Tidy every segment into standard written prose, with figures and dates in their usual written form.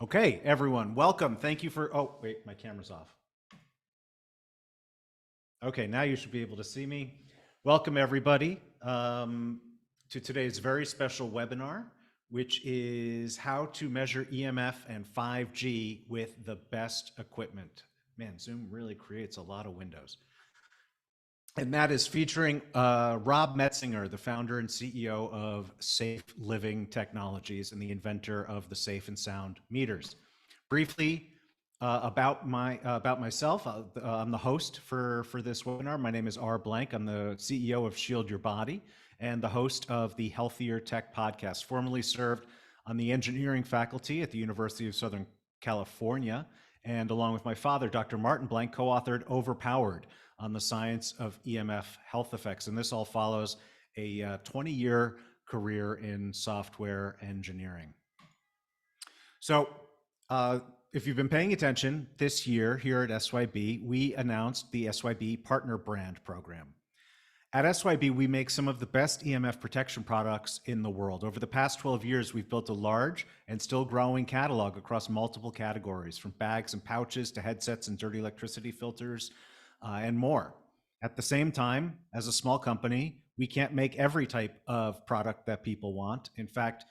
Okay, everyone, welcome. Thank you for, oh, wait, my camera's off. Okay, now you should be able to see me. Welcome, everybody, to today's very special webinar, which is how to measure EMF and 5G with the best equipment. Man, Zoom really creates a lot of windows. And that is featuring Rob Metzinger, the founder and CEO of Safe Living Technologies and the inventor of the safe and sound meters. Briefly, about myself, I'm the host for this webinar. My name is R. Blank. I'm the CEO of Shield Your Body and the host of the Healthier Tech podcast, formerly served on the engineering faculty at the University of Southern California, and along with my father, Dr. Martin Blank, co-authored Overpowered on the science of EMF health effects. And this all follows a 20-year career in software engineering. So if you've been paying attention this year here at SYB, we announced the SYB Partner Brand Program. At SYB, we make some of the best EMF protection products in the world. Over the past 12 years, we've built a large and still growing catalog across multiple categories, from bags and pouches to headsets and dirty electricity filters, and more. At the same time, as a small company, we can't make every type of product that people want. In fact,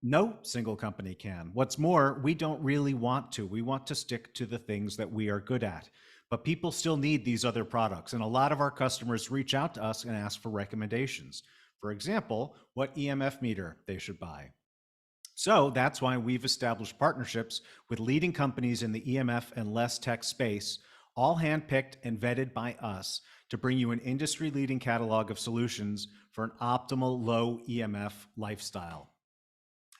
no single company can. What's more, we don't really want to. We want to stick to the things that we are good at. But people still need these other products. And a lot of our customers reach out to us and ask for recommendations. For example, what EMF meter they should buy. So that's why we've established partnerships with leading companies in the EMF and less tech space, all handpicked and vetted by us to bring you an industry-leading catalog of solutions for an optimal low EMF lifestyle.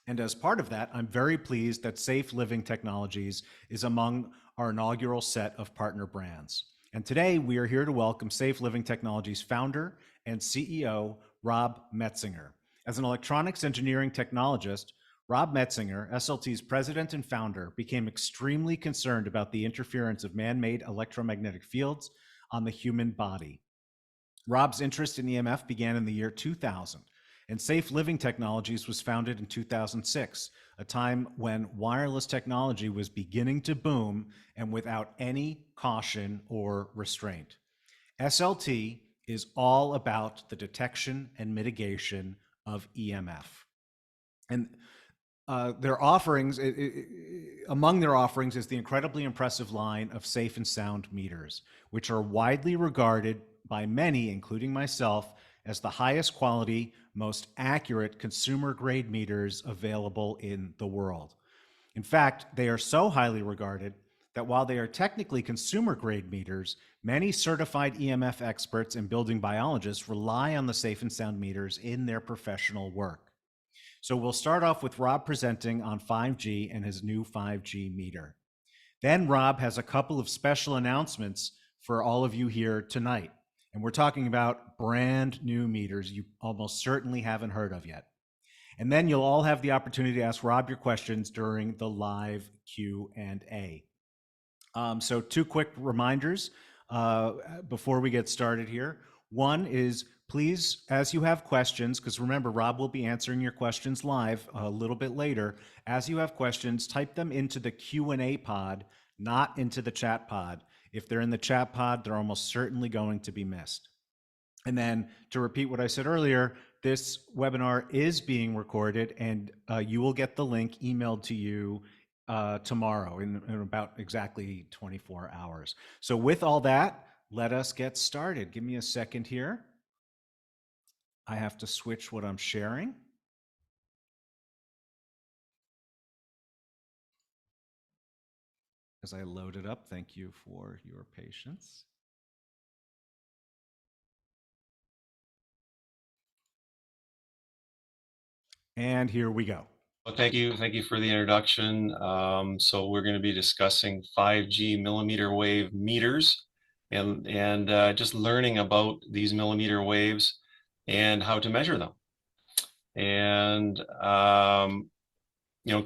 And as part of that, I'm very pleased that Safe Living Technologies is among our inaugural set of partner brands. And today we are here to welcome Safe Living Technologies founder and CEO, Rob Metzinger. As an electronics engineering technologist, Rob Metzinger, SLT's president and founder, became extremely concerned about the interference of man-made electromagnetic fields on the human body. Rob's interest in EMF began in the year 2000, and Safe Living Technologies was founded in 2006, a time when wireless technology was beginning to boom and without any caution or restraint. SLT is all about the detection and mitigation of EMF. And their offerings, among their offerings is the incredibly impressive line of safe and sound meters, which are widely regarded by many, including myself, as the highest quality, most accurate consumer-grade meters available in the world. In fact, they are so highly regarded that while they are technically consumer-grade meters, many certified EMF experts and building biologists rely on the safe and sound meters in their professional work. So we'll start off with Rob presenting on 5G and his new 5G meter. Then Rob has a couple of special announcements for all of you here tonight. And we're talking about brand new meters you almost certainly haven't heard of yet. And then you'll all have the opportunity to ask Rob your questions during the live Q&A. So two quick reminders before we get started here. One is, please, as you have questions, because remember, Rob will be answering your questions live a little bit later. As you have questions, type them into the Q&A pod, not into the chat pod. If they're in the chat pod, they're almost certainly going to be missed. And then to repeat what I said earlier, this webinar is being recorded, and you will get the link emailed to you tomorrow in about exactly 24 hours. So with all that, let us get started. Give me a second here. I have to switch what I'm sharing. As I load it up, thank you for your patience. And here we go. Well, thank you for the introduction. So we're going to be discussing 5G millimeter wave meters and just learning about these millimeter waves and how to measure them. And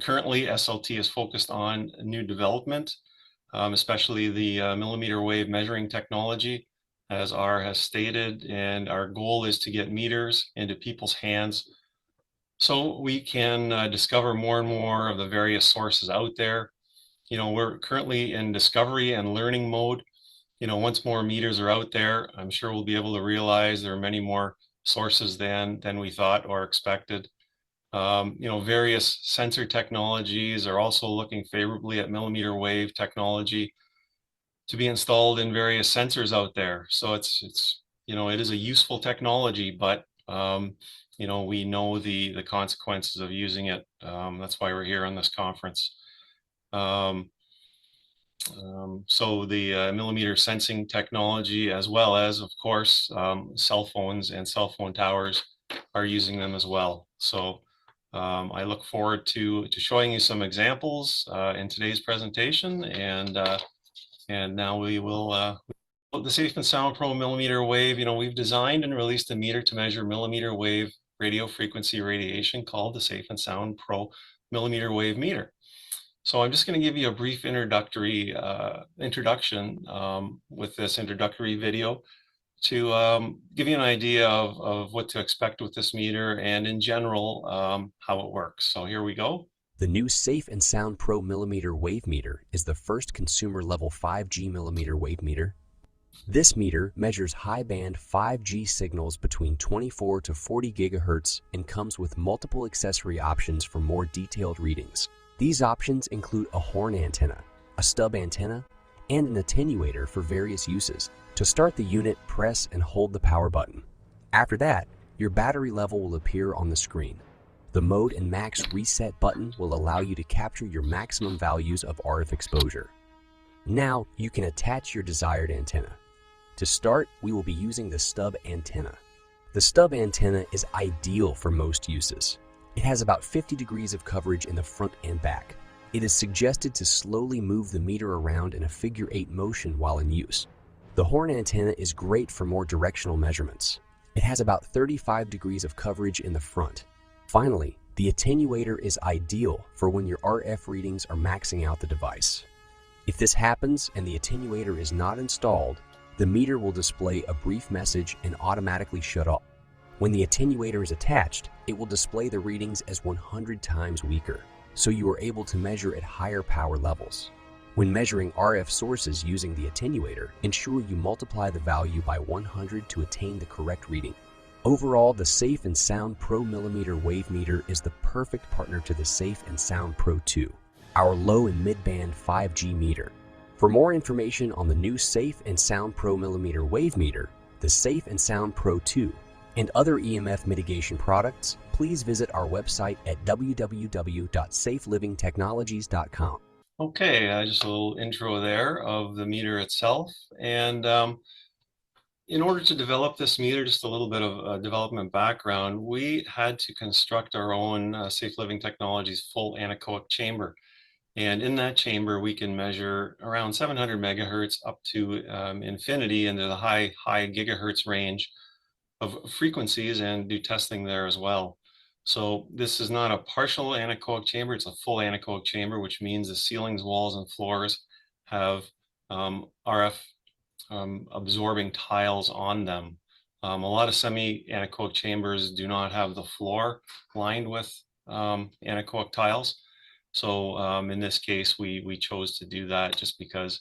currently SLT is focused on new development, especially the millimeter wave measuring technology, as R has stated. And our goal is to get meters into people's hands So we can discover more and more of the various sources out there. We're currently in discovery and learning mode. Once more meters are out there, I'm sure we'll be able to realize there are many more sources than we thought or expected. Various sensor technologies are also looking favorably at millimeter wave technology to be installed in various sensors out there. So it is a useful technology, but we know the consequences of using it. That's why we're here on this conference. So the millimeter sensing technology, as well as, of course, cell phones and cell phone towers are using them as well. So I look forward to showing you some examples in today's presentation, and now we will the Safe and Sound Pro millimeter wave. We've designed and released a meter to measure millimeter wave radio frequency radiation called the Safe and Sound Pro millimeter wave meter. So I'm just going to give you a brief introduction with this introductory video to give you an idea of what to expect with this meter and in general how it works. So here we go. The new Safe and Sound Pro millimeter wave meter is the first consumer level 5G millimeter wave meter. This meter measures high-band 5G signals between 24 to 40 gigahertz and comes with multiple accessory options for more detailed readings. These options include a horn antenna, a stub antenna, and an attenuator for various uses. To start the unit, press and hold the power button. After that, your battery level will appear on the screen. The mode and max reset button will allow you to capture your maximum values of RF exposure. Now you can attach your desired antenna. To start, we will be using the stub antenna. The stub antenna is ideal for most uses. It has about 50 degrees of coverage in the front and back. It is suggested to slowly move the meter around in a figure-8 motion while in use. The horn antenna is great for more directional measurements. It has about 35 degrees of coverage in the front. Finally, the attenuator is ideal for when your RF readings are maxing out the device. If this happens and the attenuator is not installed, the meter will display a brief message and automatically shut off. When the attenuator is attached, it will display the readings as 100 times weaker, so you are able to measure at higher power levels. When measuring RF sources using the attenuator, ensure you multiply the value by 100 to attain the correct reading. Overall, the Safe and Sound Pro millimeter wave meter is the perfect partner to the Safe and Sound Pro 2, our low and mid-band 5G meter. For more information on the new Safe and Sound Pro millimeter wave meter, the Safe and Sound Pro 2, and other EMF mitigation products, please visit our website at www.safelivingtechnologies.com. Okay, just a little intro there of the meter itself. And in order to develop this meter, just a little bit of development background, we had to construct our own Safe Living Technologies full anechoic chamber. And in that chamber, we can measure around 700 megahertz up to infinity into the high gigahertz range of frequencies and do testing there as well. So this is not a partial anechoic chamber, it's a full anechoic chamber, which means the ceilings, walls, and floors have RF absorbing tiles on them. A lot of semi-anechoic chambers do not have the floor lined with anechoic tiles. So in this case, we chose to do that just because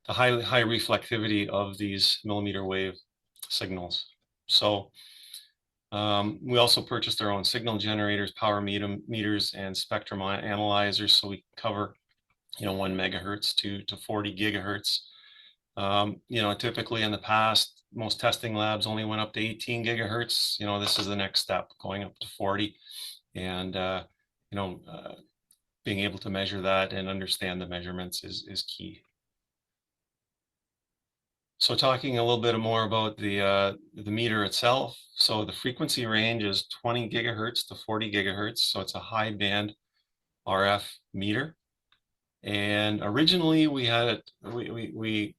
the high reflectivity of these millimeter wave signals. So we also purchased our own signal generators, power meters, and spectrum analyzers, so we cover 1 megahertz to 40 gigahertz. Typically in the past, most testing labs only went up to 18 gigahertz. This is the next step, going up to 40, and being able to measure that and understand the measurements is key. So talking a little bit more about the meter itself. So the frequency range is 20 gigahertz to 40 gigahertz. So it's a high band RF meter. And originally we had it, we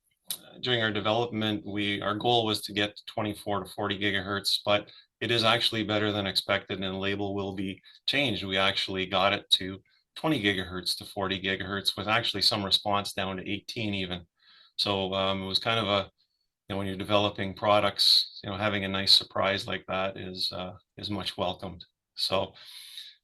during our development, our goal was to get to 24 to 40 gigahertz, but it is actually better than expected, and the label will be changed. We actually got it to 20 gigahertz to 40 gigahertz with actually some response down to 18 even. So it was kind of a, when you're developing products, having a nice surprise like that is much welcomed. So,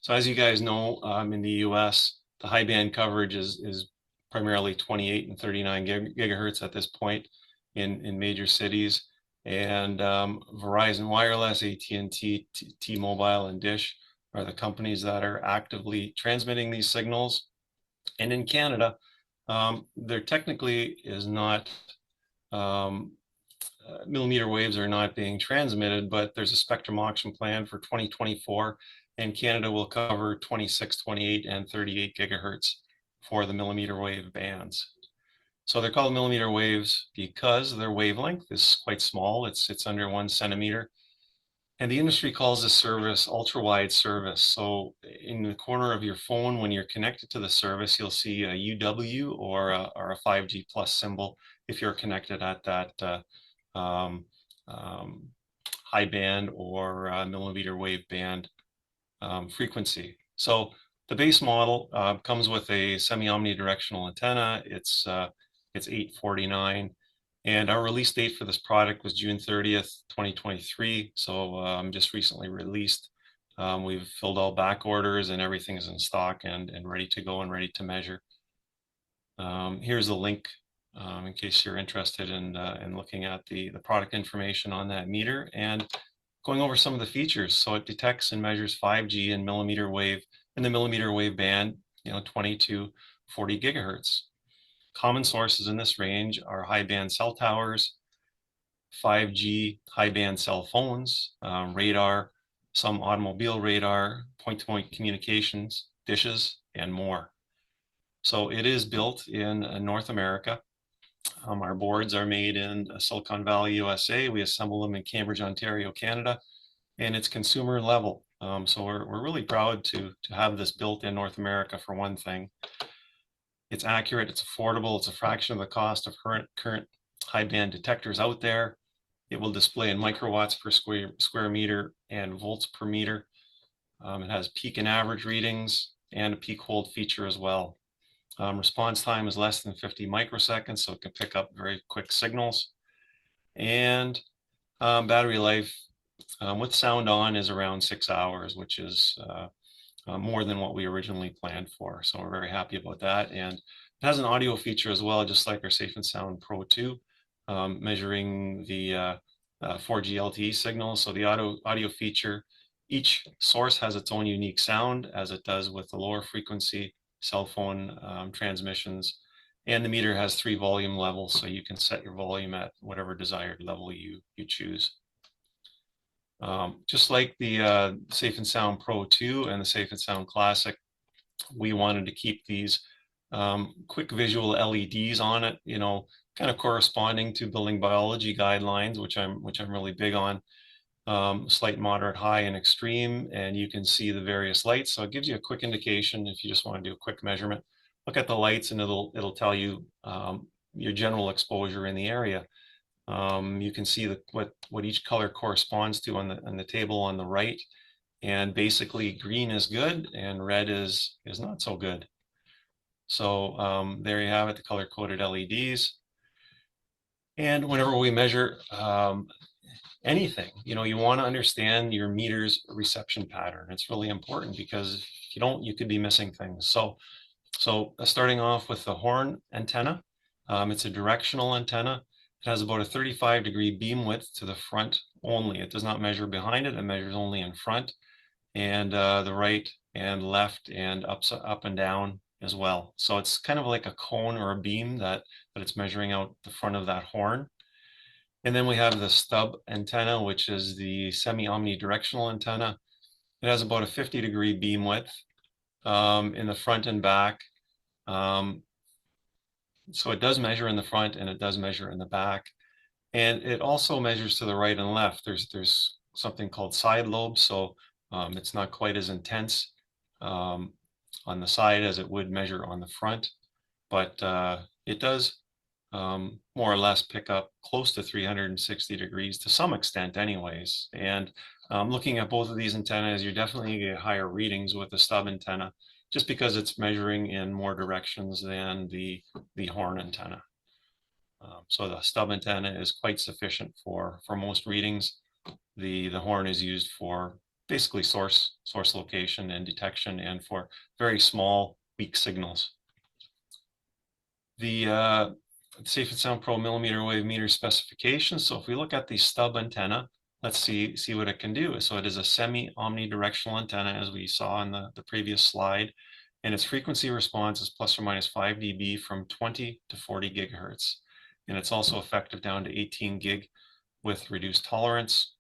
so as you guys know, in the US, the high band coverage is primarily 28 and 39 gigahertz at this point in major cities. And Verizon Wireless, AT&T, T-Mobile, and Dish are the companies that are actively transmitting these signals. And in Canada, there technically is not, millimeter waves are not being transmitted, but there's a spectrum auction plan for 2024, and Canada will cover 26, 28, and 38 gigahertz for the millimeter wave bands. So they're called millimeter waves because their wavelength is quite small. It's under 1 centimeter. And the industry calls this service ultra-wide service. So in the corner of your phone, when you're connected to the service, you'll see a UW or a 5G plus symbol if you're connected at that um, high band or millimeter wave band frequency. So the base model comes with a semi-omnidirectional antenna. It's 849. And our release date for this product was June 30th, 2023. So just recently released. We've filled all back orders and everything is in stock and ready to go and ready to measure. Here's a link in case you're interested in looking at the product information on that meter and going over some of the features. So it detects and measures 5G in millimeter wave in the millimeter wave band, 20 to 40 gigahertz. Common sources in this range are high band cell towers, 5G high band cell phones, radar, some automobile radar, point-to-point communications, dishes, and more. So it is built in North America. Our boards are made in Silicon Valley, USA. We assemble them in Cambridge, Ontario, Canada, and it's consumer level. So we're really proud to have this built in North America for one thing. It's accurate, it's affordable, it's a fraction of the cost of current high band detectors out there. It will display in microwatts per square meter and volts per meter. It has peak and average readings and a peak hold feature as well. Response time is less than 50 microseconds, so it can pick up very quick signals. And battery life with sound on is around 6 hours, which is more than what we originally planned for. So we're very happy about that. And it has an audio feature as well, just like our Safe and Sound Pro 2, measuring the 4G LTE signals. So the audio feature, each source has its own unique sound, as it does with the lower frequency cell phone transmissions. And the meter has 3 volume levels, so you can set your volume at whatever desired level you choose. Just like the Safe and Sound Pro 2 and the Safe and Sound Classic, we wanted to keep these quick visual LEDs on it, kind of corresponding to building biology guidelines, which I'm really big on. Slight, moderate, high, and extreme, and you can see the various lights. So it gives you a quick indication if you just want to do a quick measurement. Look at the lights, and it'll tell you your general exposure in the area. You can see what each color corresponds to on the table on the right, and basically green is good and red is not so good. So there you have it, the color-coded LEDs. And whenever we measure anything, you want to understand your meter's reception pattern. It's really important because if you don't, you could be missing things. So starting off with the horn antenna, it's a directional antenna. It has about a 35-degree beam width to the front only. It does not measure behind it. It measures only in front, and the right and left and up and down as well. So it's kind of like a cone or a beam that it's measuring out the front of that horn. And then we have the stub antenna, which is the semi-omnidirectional antenna. It has about a 50-degree beam width in the front and back. So it does measure in the front and it does measure in the back. And it also measures to the right and left. There's something called side lobes, so it's not quite as intense on the side as it would measure on the front, but it does more or less pick up close to 360 degrees to some extent anyways. And looking at both of these antennas, you're definitely going to get higher readings with the stub antenna, just because it's measuring in more directions than the horn antenna. So the stub antenna is quite sufficient for most readings. The horn is used for basically source location and detection, and for very small, weak signals. The Safe and Sound Pro millimeter wave meter specification. So if we look at the stub antenna, let's see what it can do. So it is a semi-omnidirectional antenna, as we saw in the previous slide, and its frequency response is plus or minus 5 dB from 20 to 40 gigahertz. And it's also effective down to 18 gig with reduced tolerance.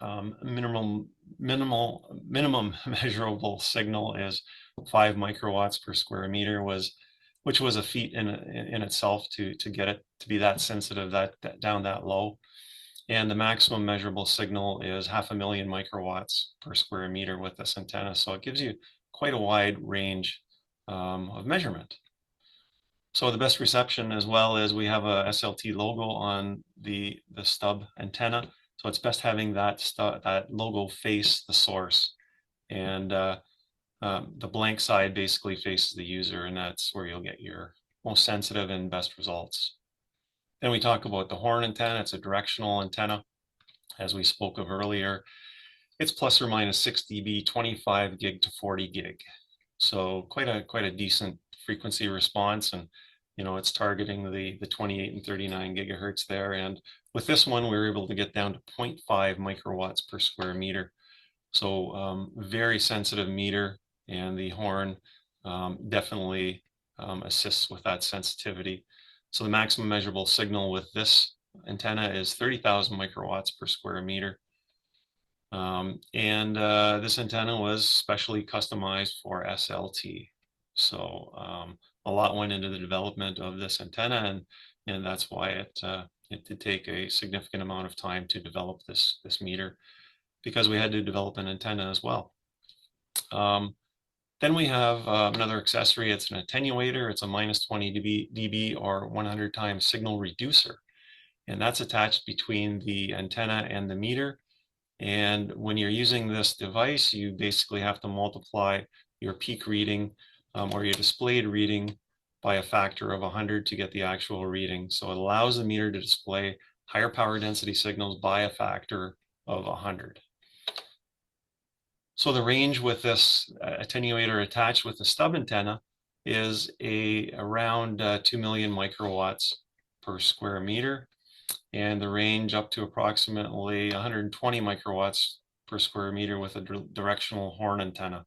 Minimum measurable signal is 5 microwatts per square meter, which was a feat in itself to get it to be that sensitive, that down that low. And the maximum measurable signal is 500,000 microwatts per square meter with this antenna. So it gives you quite a wide range of measurement. So the best reception, as well as we have a SLT logo on the stub antenna. So it's best having that logo face the source, and the blank side basically faces the user, and that's where you'll get your most sensitive and best results. Then we talk about the horn antenna. It's a directional antenna, as we spoke of earlier. It's plus or minus 6 dB, 25 gig to 40 gig. So quite a decent frequency response, and it's targeting the 28 and 39 gigahertz there. And with this one, we were able to get down to 0.5 microwatts per square meter. So very sensitive meter, and the horn definitely assists with that sensitivity. So the maximum measurable signal with this antenna is 30,000 microwatts per square meter. This antenna was specially customized for SLT. So a lot went into the development of this antenna, and that's why it did take a significant amount of time to develop this meter, because we had to develop an antenna as well. Then we have another accessory. It's an attenuator. It's a minus 20 dB or 100 times signal reducer, and that's attached between the antenna and the meter. And when you're using this device, you basically have to multiply your peak reading or your displayed reading by a factor of 100 to get the actual reading. So it allows the meter to display higher power density signals by a factor of 100. So the range with this attenuator attached with the stub antenna is around 2 million microwatts per square meter, and the range up to approximately 120 microwatts per square meter with a directional horn antenna.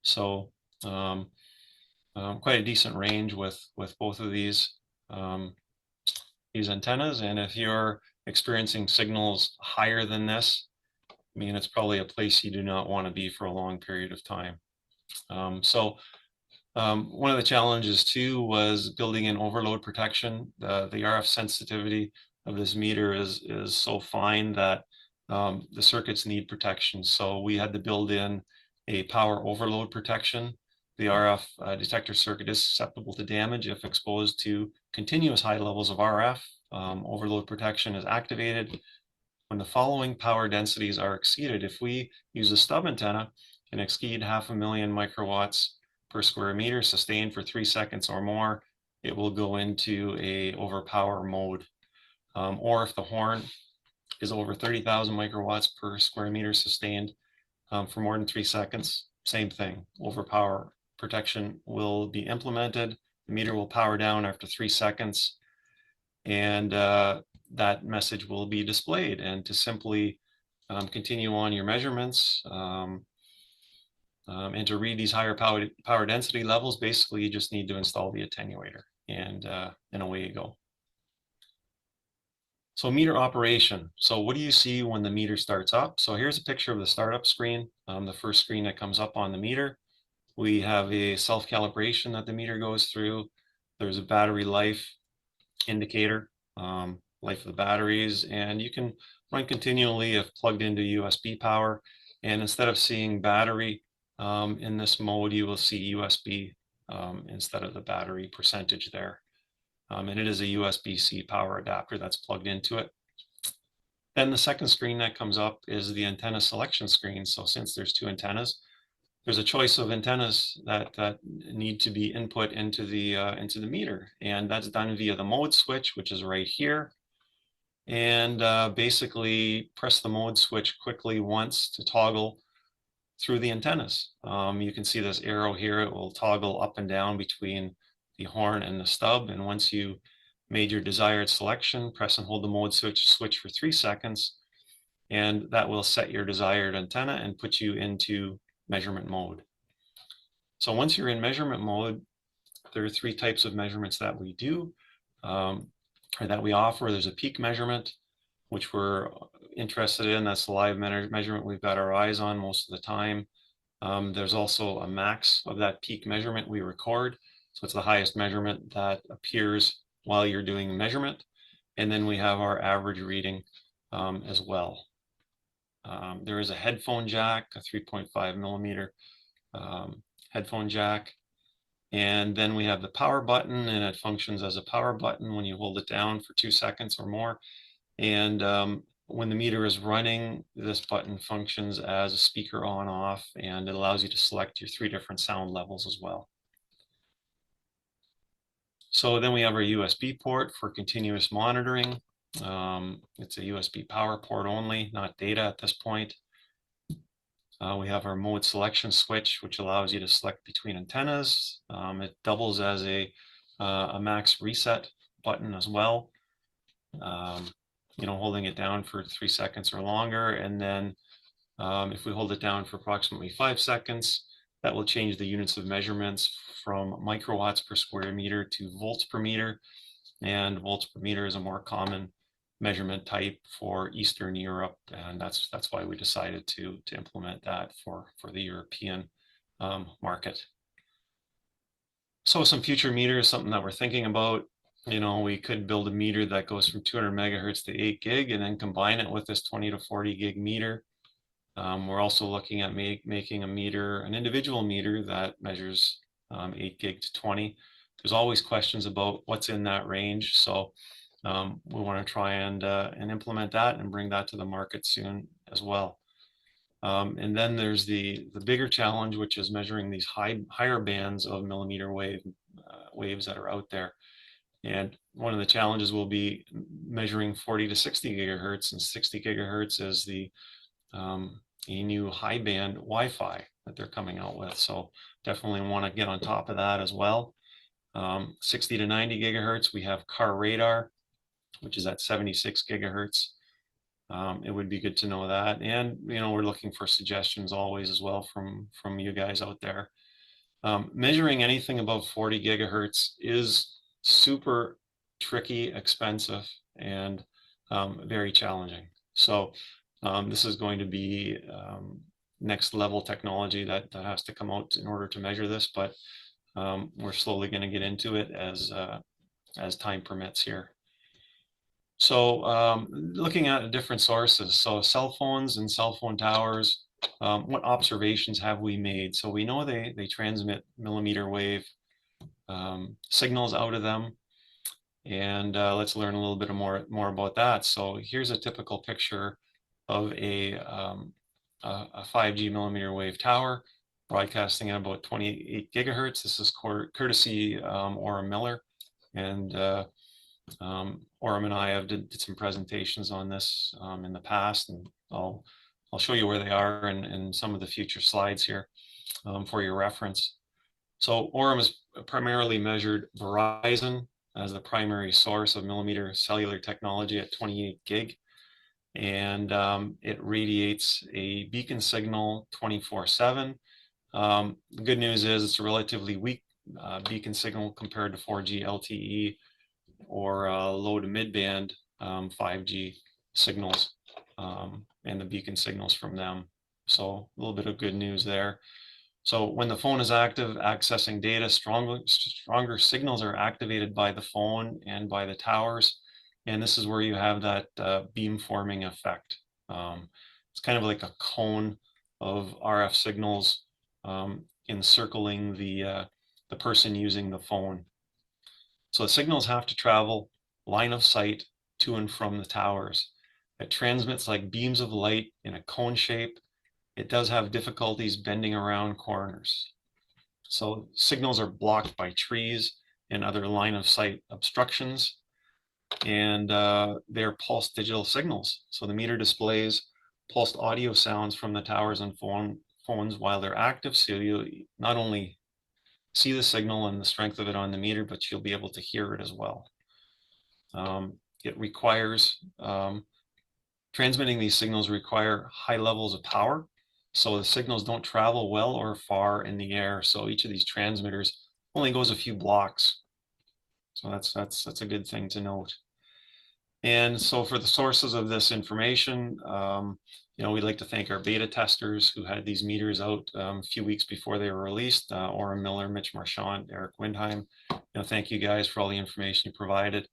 So quite a decent range with both of these antennas. And if you're experiencing signals higher than this, I mean, it's probably a place you do not want to be for a long period of time. One of the challenges too was building in overload protection. The RF sensitivity of this meter is so fine that the circuits need protection. So we had to build in a power overload protection. The RF detector circuit is susceptible to damage if exposed to continuous high levels of RF. Overload protection is activated when the following power densities are exceeded. If we use a stub antenna and exceed 500,000 microwatts per square meter sustained for 3 seconds or more, it will go into a overpower mode. Or if the horn is over 30,000 microwatts per square meter sustained for more than 3 seconds, same thing, overpower protection will be implemented. The meter will power down after 3 seconds, and that message will be displayed. And to simply continue on your measurements and to read these higher power density levels, basically you just need to install the attenuator, and away you go. So meter operation. So what do you see when the meter starts up? So here's a picture of the startup screen, the first screen that comes up on the meter. We have a self-calibration that the meter goes through. There's a battery life indicator, life of the batteries, and you can run continually if plugged into USB power. And instead of seeing battery in this mode, you will see USB instead of the battery percentage there. And it is a USB-C power adapter that's plugged into it. Then the second screen that comes up is the antenna selection screen. So since there's two antennas, there's a choice of antennas that need to be input into the meter, and that's done via the mode switch, which is right here. And basically press the mode switch quickly once to toggle through the antennas. You can see this arrow here. It will toggle up and down between the horn and the stub. And once you made your desired selection, press and hold the mode switch for 3 seconds, and that will set your desired antenna and put you into measurement mode. So once you're in measurement mode, there are 3 types of measurements that we do, or that we offer. There's a peak measurement, which we're interested in. That's the live measurement we've got our eyes on most of the time. There's also a max of that peak measurement we record. So it's the highest measurement that appears while you're doing measurement. And then we have our average reading as well. There is a headphone jack, a 3.5 millimeter headphone jack. And then we have the power button, and it functions as a power button when you hold it down for 2 seconds or more. And when the meter is running, this button functions as a speaker on off, and it allows you to select your 3 different sound levels as well. So then we have our USB port for continuous monitoring. It's a USB power port only, not data at this point. We have our mode selection switch, which allows you to select between antennas. It doubles as a max reset button as well. Holding it down for 3 seconds or longer. And then if we hold it down for approximately 5 seconds, that will change the units of measurements from microwatts per square meter to volts per meter. And volts per meter is a more common measurement type for Eastern Europe, and that's why we decided to implement that for the European market. So some future meters, something that we're thinking about. We could build a meter that goes from 200 megahertz to 8 gig and then combine it with this 20 to 40 gig meter. We're also looking at making a meter, an individual meter that measures 8 gig to 20. There's always questions about what's in that range. So we want to try and implement that and bring that to the market soon as well. And then there's the bigger challenge, which is measuring these higher bands of millimeter waves that are out there. And one of the challenges will be measuring 40 to 60 gigahertz, and 60 gigahertz is a new high band Wi-Fi that they're coming out with. So definitely want to get on top of that as well. 60 to 90 gigahertz, we have car radar, which is at 76 gigahertz. It would be good to know that. And, we're looking for suggestions always as well from you guys out there. Measuring anything above 40 gigahertz is super tricky, expensive, and very challenging. So this is going to be next level technology that has to come out in order to measure this, but we're slowly going to get into it as time permits here. So looking at different sources, so cell phones and cell phone towers, what observations have we made? So we know they transmit millimeter wave signals out of them, and let's learn a little bit more about that. So here's a typical picture of a 5G millimeter wave tower broadcasting at about 28 gigahertz. This is courtesy Orem Miller, and Orem and I have did some presentations on this in the past, and I'll show you where they are in some of the future slides here for your reference. So Orem has primarily measured Verizon as the primary source of millimeter cellular technology at 28 gig. And it radiates a beacon signal 24/7. The good news is it's a relatively weak beacon signal compared to 4G LTE or low to mid-band 5G signals and the beacon signals from them. So a little bit of good news there. So when the phone is active, accessing data, stronger signals are activated by the phone and by the towers. And this is where you have that beam forming effect. It's kind of like a cone of RF signals encircling the person using the phone. So the signals have to travel line of sight to and from the towers. It transmits like beams of light in a cone shape. It does have difficulties bending around corners. So signals are blocked by trees and other line of sight obstructions, and they're pulsed digital signals. So the meter displays pulsed audio sounds from the towers and phones while they're active, so you not only see the signal and the strength of it on the meter, but you'll be able to hear it as well. It requires, transmitting these signals require high levels of power, so the signals don't travel well or far in the air. So each of these transmitters only goes a few blocks. So that's a good thing to note. And so for the sources of this information, we'd like to thank our beta testers who had these meters out a few weeks before they were released, Oren Miller, Mitch Marchand, Eric Windheim. Thank you guys for all the information you provided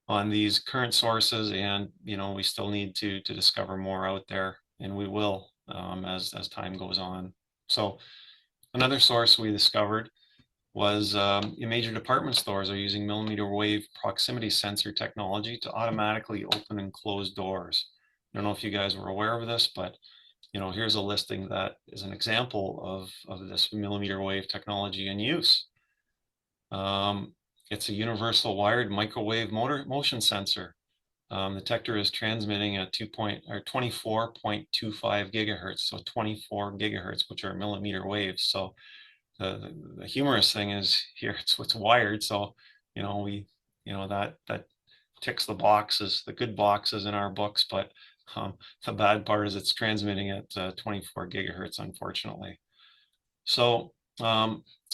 on these current sources. And, we still need to discover more out there, and we will as time goes on. So another source we discovered was major department stores are using millimeter wave proximity sensor technology to automatically open and close doors. I don't know if you guys were aware of this, but here's a listing that is an example of this millimeter wave technology in use. It's a universal wired microwave motion sensor. The detector is transmitting at 24.25 gigahertz, so 24 gigahertz, which are millimeter waves. So the humorous thing is here it's wired, so that ticks the boxes, the good boxes in our books, but the bad part is it's transmitting at 24 gigahertz, unfortunately. So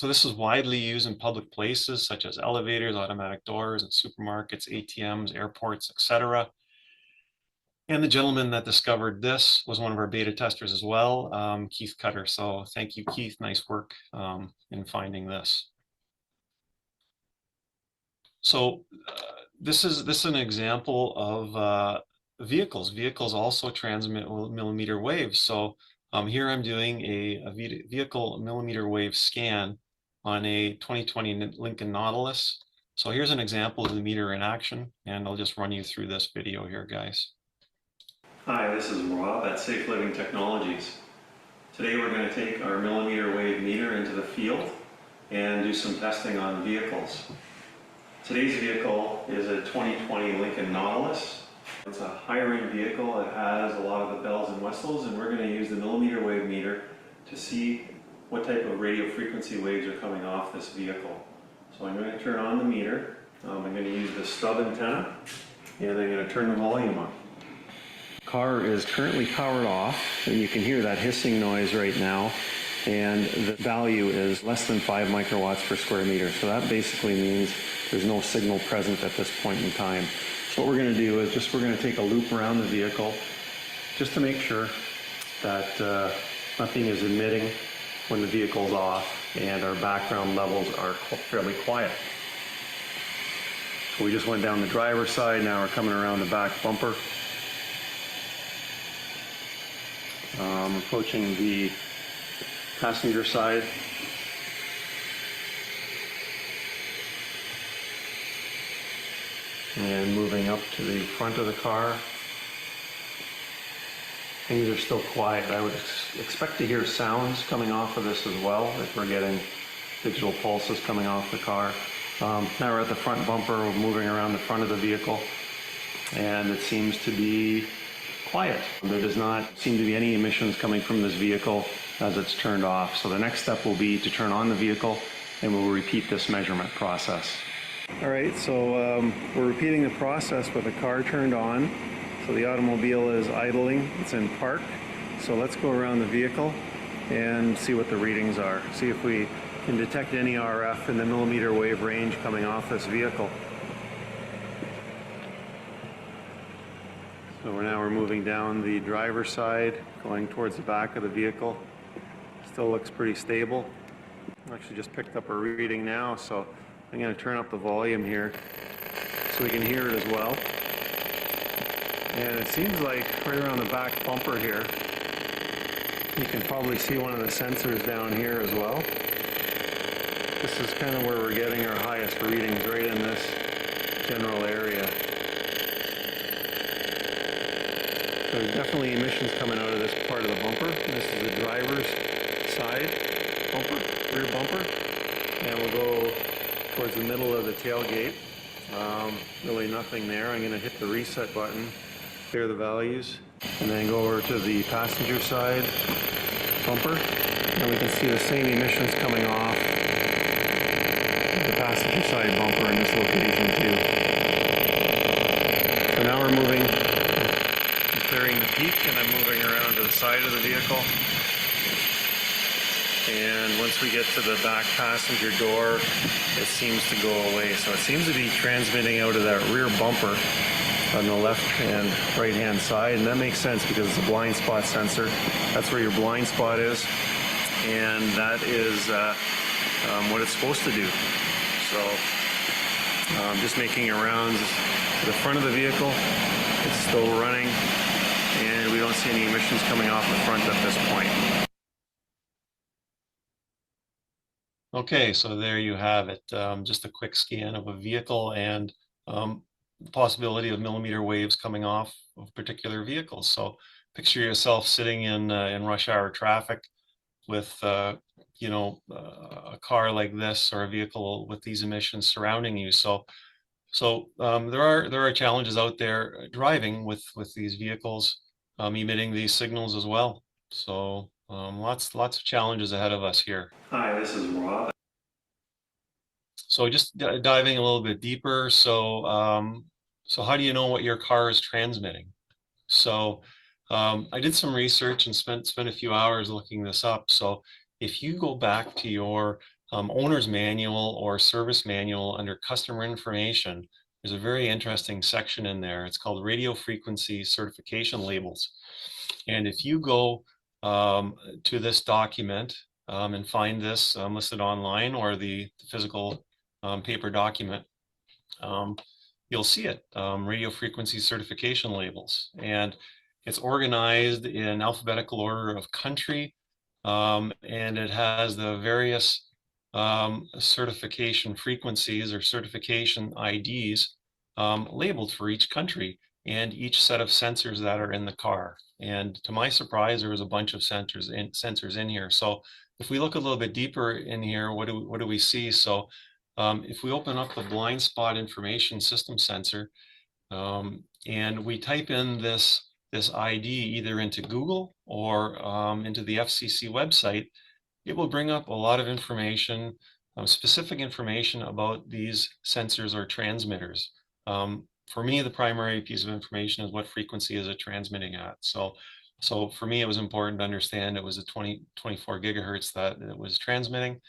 this is widely used in public places such as elevators, automatic doors, and supermarkets, ATMs, airports, etc. And the gentleman that discovered this was one of our beta testers as well, Keith Cutter. So thank you, Keith. Nice work in finding this. So this is an example of vehicles. Vehicles also transmit millimeter waves. So here I'm doing a vehicle millimeter wave scan on a 2020 Lincoln Nautilus. So here's an example of the meter in action, and I'll just run you through this video here, guys. Hi, this is Rob at Safe Living Technologies. Today we're going to take our millimeter wave meter into the field and do some testing on vehicles. Today's vehicle is a 2020 Lincoln Nautilus. It's a higher-end vehicle. It has a lot of the bells and whistles, and we're going to use the millimeter wave meter to see what type of radio frequency waves are coming off this vehicle. So I'm going to turn on the meter. I'm going to use the stub antenna, and I'm going to turn the volume on. Car is currently powered off, and you can hear that hissing noise right now, and the value is less than 5 microwatts per square meter. So that basically means there's no signal present at this point in time. So what we're going to do is we're going to take a loop around the vehicle just to make sure that nothing is emitting when the vehicle's off and our background levels are fairly quiet. So we just went down the driver's side, now we're coming around the back bumper. Approaching the passenger side. And moving up to the front of the car. Things are still quiet. I would expect to hear sounds coming off of this as well, if we're getting digital pulses coming off the car. Now we're at the front bumper, we're moving around the front of the vehicle, and it seems to be quiet. There does not seem to be any emissions coming from this vehicle as it's turned off. So the next step will be to turn on the vehicle, and we'll repeat this measurement process. All right, so we're repeating the process with the car turned on. So the automobile is idling, it's in park. So let's go around the vehicle and see what the readings are. See if we can detect any RF in the millimeter wave range coming off this vehicle. So we're moving down the driver's side, going towards the back of the vehicle. Still looks pretty stable. Actually just picked up a reading now, so I'm going to turn up the volume here so we can hear it as well. And it seems like right around the back bumper here, you can probably see one of the sensors down here as well. This is kind of where we're getting our highest readings, right in this general area. There's definitely emissions coming out of this part of the bumper. This is the driver's side bumper, rear bumper. And we'll go towards the middle of the tailgate. Really nothing there. I'm going to hit the reset button, clear the values, and then go over to the passenger side. bumper. And we can see the same emissions coming off the passenger side bumper in this location too. So now we're moving, I'm clearing the peak, and I'm moving around to the side of the vehicle. And once we get to the back passenger door, it seems to go away. So it seems to be transmitting out of that rear bumper on the left and right hand side, and that makes sense because it's a blind spot sensor. That's where your blind spot is, and that is what it's supposed to do. So just making rounds to the front of the vehicle. It's still running, and we don't see any emissions coming off the front at this point. Okay, so there you have it. Just a quick scan of a vehicle and the possibility of millimeter waves coming off of particular vehicles. So picture yourself sitting in rush hour traffic with you know, a car like this or a vehicle with these emissions surrounding you. So there are challenges out there driving with these vehicles emitting these signals as well. So lots of challenges ahead of us here. Hi, this is Rob. So just diving a little bit deeper. So how do you know what your car is transmitting? So I did some research and spent a few hours looking this up. So if you go back to your owner's manual or service manual under customer information, there's a very interesting section in there. It's called radio frequency certification labels. And if you go to this document and find this listed online or the physical paper document, you'll see it, radio frequency certification labels. And it's organized in alphabetical order of country, and it has the various certification frequencies or certification IDs labeled for each country and each set of sensors that are in the car. And to my surprise, there was a bunch of sensors in here. So if we look a little bit deeper in here, what do we see? So if we open up the blind spot information system sensor and we type in this ID either into Google or into the FCC website, it will bring up a lot of information, specific information about these sensors or transmitters. For me, the primary piece of information is what frequency is it transmitting at. So for me, it was important to understand it was a 24 gigahertz that it was transmitting.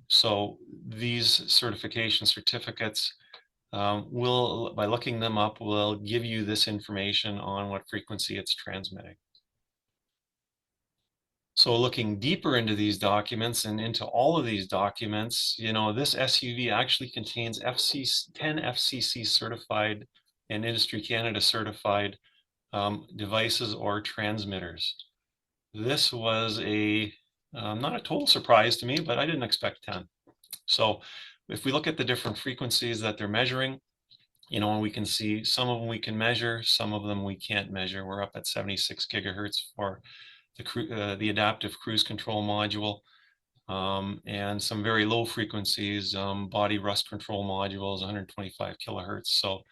So these certification certificates will, by looking them up, will give you this information on what frequency it's transmitting. So looking deeper into these documents and into all of these documents, you know, this SUV actually contains 10 FCC certified and Industry Canada certified devices or transmitters. This was not a total surprise to me, but I didn't expect 10. So if we look at the different frequencies that they're measuring, you know, we can see some of them we can measure, some of them we can't measure. We're up at 76 gigahertz for the adaptive cruise control module, and some very low frequencies, body rust control modules, 125 kilohertz. So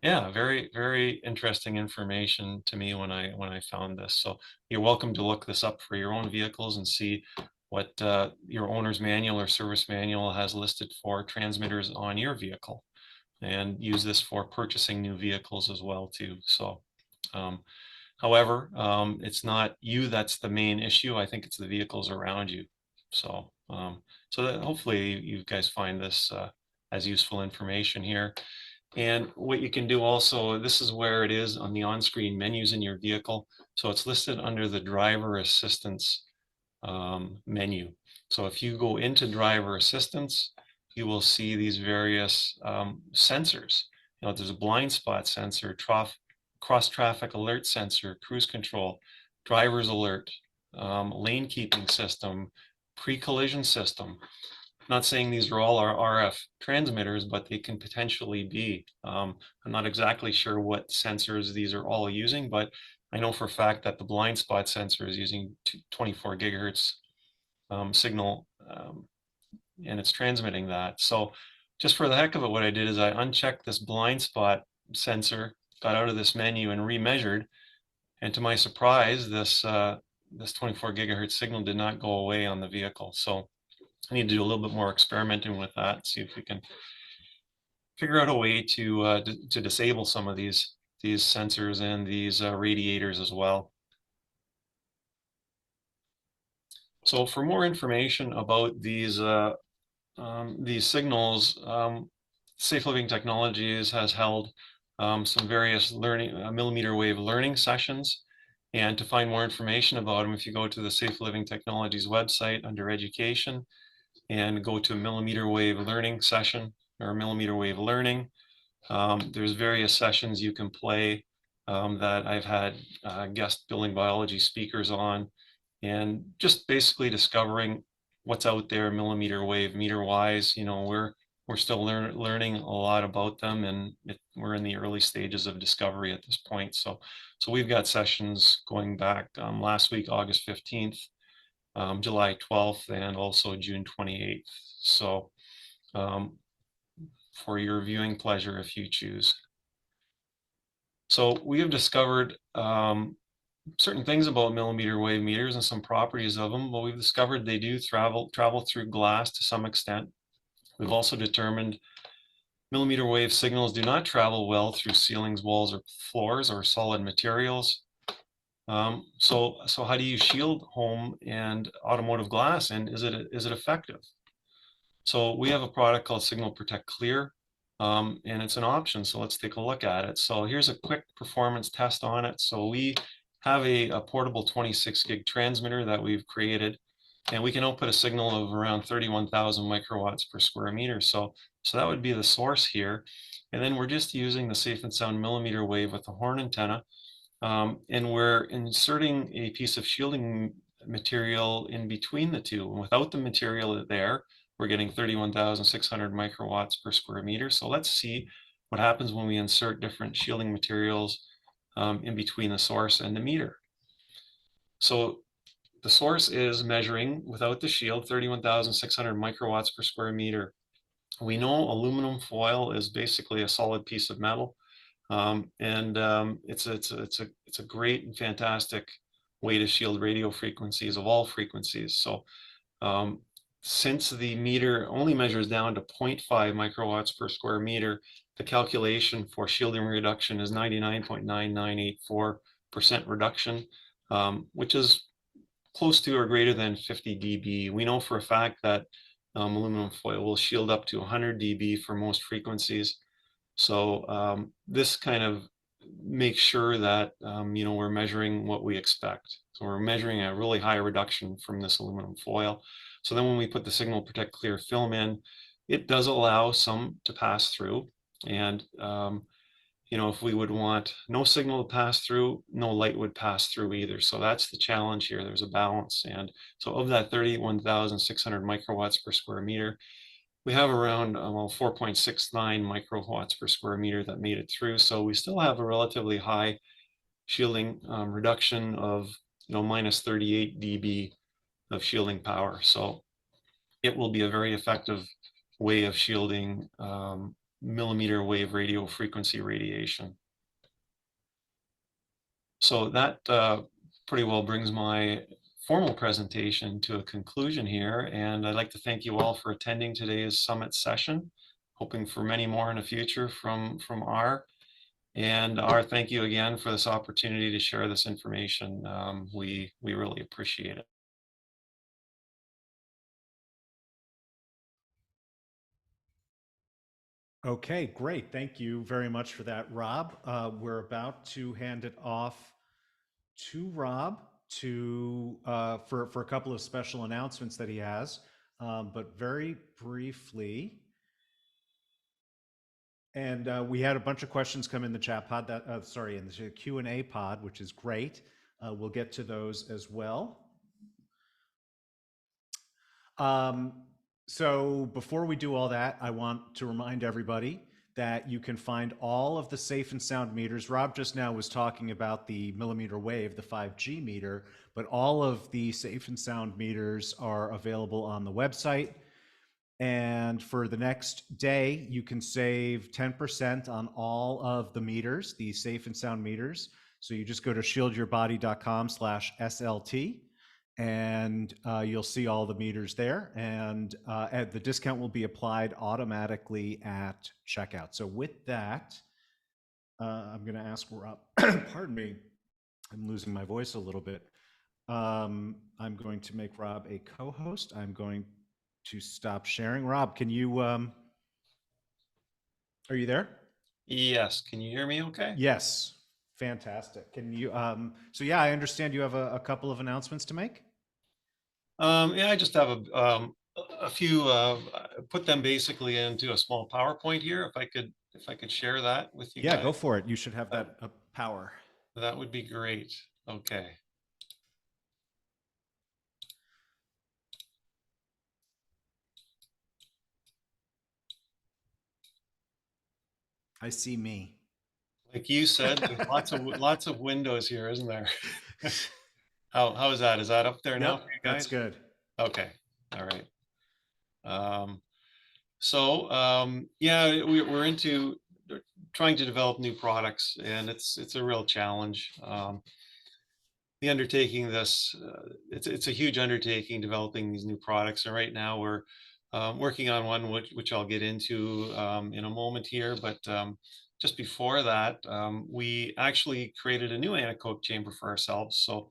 yeah, very interesting information to me when I found this. So you're welcome to look this up for your own vehicles and see what your owner's manual or service manual has listed for transmitters on your vehicle, and use this for purchasing new vehicles as well too. So however, it's not you that's the main issue. I think it's the vehicles around you. So so that hopefully you guys find this as useful information here. And what you can do also, this is where it is on the on-screen menus in your vehicle. So it's listed under the driver assistance menu. So if you go into driver assistance, you will see these various sensors. You know, there's a blind spot sensor, cross traffic alert sensor, cruise control, driver's alert, lane keeping system, pre-collision system. I'm not saying these are all our RF transmitters, but they can potentially be. I'm not exactly sure what sensors these are all using, but I know for a fact that the blind spot sensor is using 24 gigahertz signal, and it's transmitting that. So just for the heck of it, what I did is I unchecked this blind spot sensor, got out of this menu and remeasured, And to my surprise, this 24 gigahertz signal did not go away on the vehicle. So I need to do a little bit more experimenting with that, see if we can figure out a way to disable some of these sensors and these radiators as well. So for more information about these signals, Safe Living Technologies has held some various learning millimeter wave learning sessions. And to find more information about them, if you go to the Safe Living Technologies website under education and go to millimeter wave learning session or millimeter wave learning, there's various sessions you can play that I've had guest building biology speakers on, and just basically discovering what's out there millimeter wave meter wise. You know, we're still learning a lot about them, and we're in the early stages of discovery at this point. So we've got sessions going back last week, August 15th, July 12th, and also June 28th. So for your viewing pleasure if you choose. So we have discovered certain things about millimeter wave meters and some properties of them, but we've discovered they do travel through glass to some extent. We've also determined millimeter wave signals do not travel well through ceilings, walls, or floors or solid materials. So how do you shield home and automotive glass, and is it effective? So we have a product called Signal Protect Clear, and it's an option. So let's take a look at it. So here's a quick performance test on it. So we have a portable 26 gig transmitter that we've created, and we can output a signal of around 31,000 microwatts per square meter. So that would be the source here. And then we're just using the Safe and Sound millimeter wave with the horn antenna. And we're inserting a piece of shielding material in between the two. And without the material there, we're getting 31,600 microwatts per square meter. So let's see what happens when we insert different shielding materials in between the source and the meter. So the source is measuring, without the shield, 31,600 microwatts per square meter. We know aluminum foil is basically a solid piece of metal. It's a great and fantastic way to shield radio frequencies of all frequencies. So since the meter only measures down to 0.5 microwatts per square meter, the calculation for shielding reduction is 99.9984% reduction, which is close to or greater than 50 dB. We know for a fact that aluminum foil will shield up to 100 dB for most frequencies. So this kind of makes sure that you know, we're measuring what we expect. So we're measuring a really high reduction from this aluminum foil. So then when we put the Signal Protect Clear film in, it does allow some to pass through. And you know, if we would want no signal to pass through, no light would pass through either. So that's the challenge here. There's a balance. And so of that 31,600 microwatts per square meter, we have around 4.69 microwatts per square meter that made it through. So we still have a relatively high shielding reduction of, you know, minus 38 dB of shielding power. So it will be a very effective way of shielding millimeter wave radio frequency radiation. So that pretty well brings my formal presentation to a conclusion here, and I'd like to thank you all for attending today's summit session, hoping for many more in the future from R. And R, thank you again for this opportunity to share this information. We really appreciate it. Okay, great. Thank you very much for that, Rob. We're about to hand it off to Rob for a couple of special announcements that he has, but very briefly. And we had a bunch of questions come in the chat pod, in the Q&A pod, which is great. We'll get to those as well. So before we do all that, I want to remind everybody that you can find all of the Safe and Sound meters. Rob just now was talking about the millimeter wave, the 5G meter, but all of the Safe and Sound meters are available on the website. And for the next day, you can save 10% on all of the meters, the Safe and Sound meters. So you just go to shieldyourbody.com/SLT, and you'll see all the meters there. And the discount will be applied automatically at checkout. So with that, I'm going to ask Rob, pardon me, I'm losing my voice a little bit. I'm going to make Rob a co-host. I'm going to stop sharing. Rob, can you, are you there? Yes, can you hear me okay? Yes, fantastic. Can you, so yeah, I understand you have a couple of announcements to make? Yeah, I just have a few, put them basically into a small PowerPoint here. If I could share that with you Yeah, guys. go for it. You should have that power. That would be great. Okay. I see me. Like you said, there's lots of windows here, isn't there? How is that? Is that up there now Yep, for you that's guys? good. Okay. All right. Yeah, we're into trying to develop new products, and it's a real challenge. The undertaking this, it's a huge undertaking developing these new products, and right now we're working on one which I'll get into in a moment here. But just before that, we actually created a new anechoic chamber for ourselves. So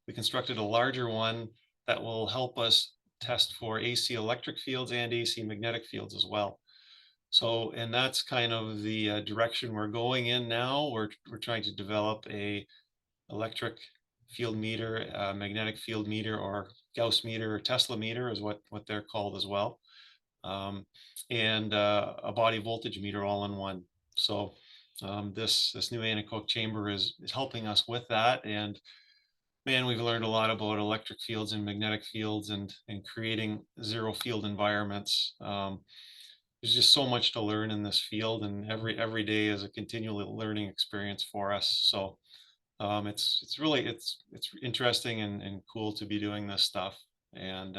we constructed a larger one that will help us test for AC electric fields and AC magnetic fields as well. So, and that's kind of the direction we're going in now. We're trying to develop a electric field meter, magnetic field meter, or Gauss meter, or Tesla meter is what they're called as well, and a body voltage meter all in one. So this new anechoic chamber is helping us with that. And man, we've learned a lot about electric fields and magnetic fields, and creating zero field environments. There's just so much to learn in this field, and every day is a continual learning experience for us. So it's really it's interesting and cool to be doing this stuff. And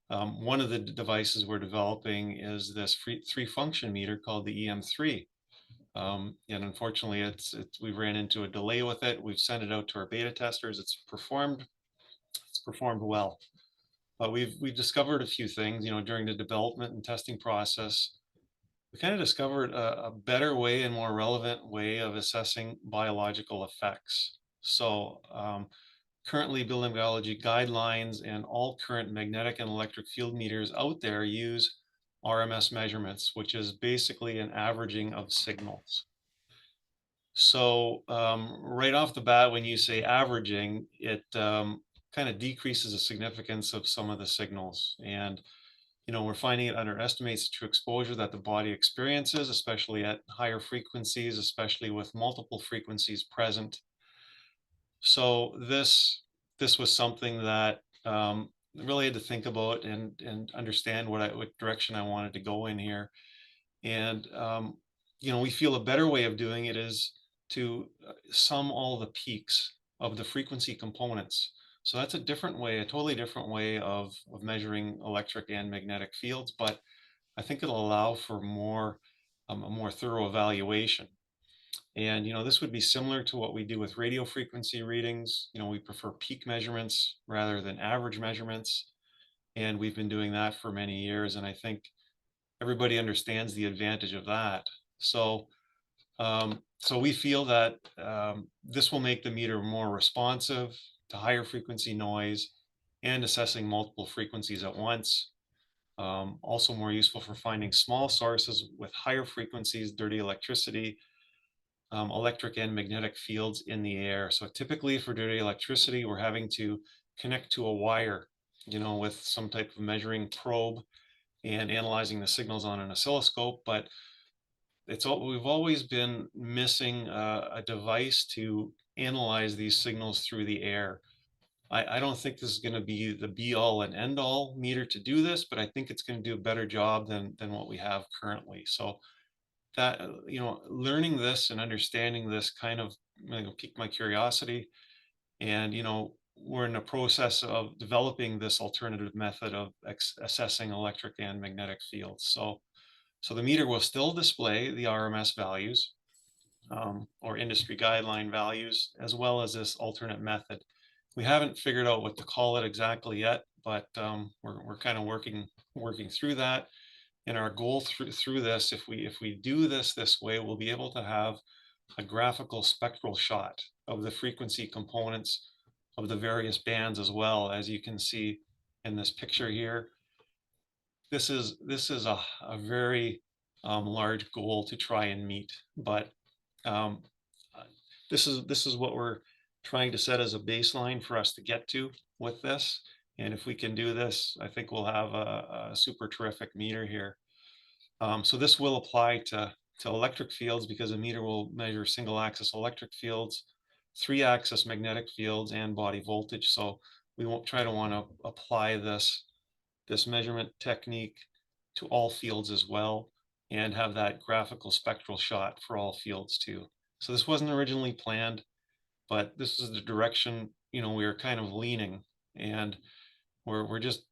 one of the devices we're developing is this three function meter called the EM3. And unfortunately, we ran into a delay with it. We've sent it out to our beta testers. It's performed well, but we've discovered a few things, during the development and testing process. We kind of discovered a better way and more relevant way of assessing biological effects. So currently, building biology guidelines and all current magnetic and electric field meters out there use RMS measurements, which is basically an averaging of signals. So right off the bat, when you say averaging, it kind of decreases the significance of some of the signals. And we're finding it underestimates the true exposure that the body experiences, especially at higher frequencies, especially with multiple frequencies present. So this was something that really had to think about and understand what direction I wanted to go in here. And we feel a better way of doing it is to sum all the peaks of the frequency components. So that's a different way, a totally different way of measuring electric and magnetic fields, but I think it'll allow for a more thorough evaluation. And this would be similar to what we do with radio frequency readings. We prefer peak measurements rather than average measurements, and we've been doing that for many years. And I think everybody understands the advantage of that. So so we feel that this will make the meter more responsive to higher frequency noise and assessing multiple frequencies at once. Also more useful for finding small sources with higher frequencies, dirty electricity, electric and magnetic fields in the air. So typically for dirty electricity, we're having to connect to a wire, with some type of measuring probe and analyzing the signals on an oscilloscope. But we've always been missing a device to analyze these signals through the air. I don't think this is going to be the be all and end all meter to do this, but I think it's going to do a better job than what we have currently. So that, learning this and understanding this kind of piqued my curiosity. And, we're in the process of developing this alternative method of assessing electric and magnetic fields. So the meter will still display the RMS values. or industry guideline values, as well as this alternate method. We haven't figured out what to call it exactly yet, but we're kind of working through that. And our goal through this, if we do this way, we'll be able to have a graphical spectral shot of the frequency components of the various bands, as well as you can see in this picture here. This is a very large goal to try and meet, but um, this is what we're trying to set as a baseline for us to get to with this. And if we can do this, I think we'll have a super terrific meter here. So this will apply to electric fields, because a meter will measure single axis electric fields, 3-axis magnetic fields, and body voltage. So we won't want to apply this measurement technique to all fields as well, and have that graphical spectral shot for all fields too. So this wasn't originally planned, but this is the direction, we were kind of leaning, and we're just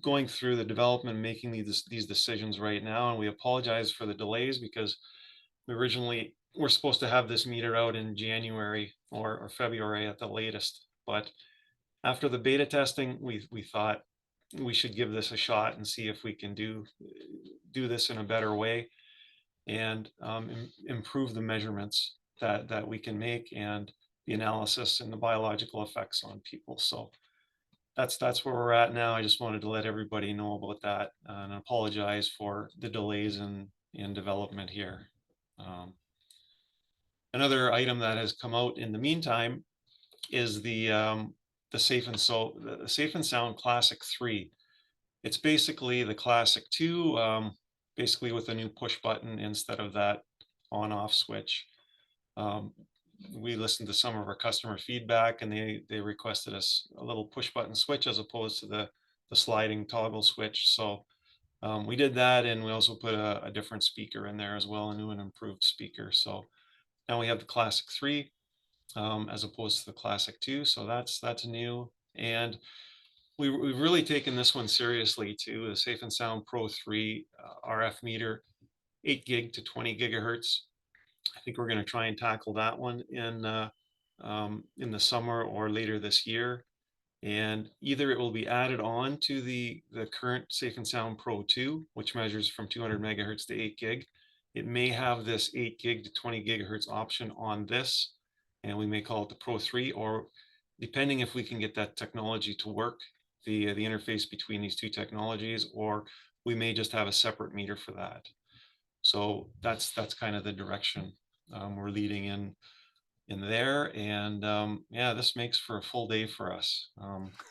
going through the development, making these decisions right now. And we apologize for the delays, because we originally were supposed to have this meter out in January or February at the latest. But after the beta testing, we thought we should give this a shot and see if we can do this in a better way, and improve the measurements that we can make, and the analysis and the biological effects on people. So that's where we're at now. I just wanted to let everybody know about that, and apologize for the delays in development here. Another item that has come out in the meantime is the Safe and Sound Classic 3. It's basically the Classic 2, basically with a new push button instead of that on-off switch. We listened to some of our customer feedback, and they requested us a little push button switch as opposed to the sliding toggle switch. So we did that, and we also put a different speaker in there as well, a new and improved speaker. So now we have the Classic 3 as opposed to the Classic 2. So that's new. And we've really taken this one seriously too. The Safe and Sound Pro 3 RF meter, 8 gig to 20 gigahertz. I think we're going to try and tackle that one in the summer or later this year. And either it will be added on to the current Safe and Sound Pro 2, which measures from 200 megahertz to 8 gig. It may have this 8 gig to 20 gigahertz option on this, and we may call it the Pro 3, or depending if we can get that technology to work, the interface between these two technologies, or we may just have a separate meter for that. So that's kind of the direction we're leading in there. And yeah, this makes for a full day for us,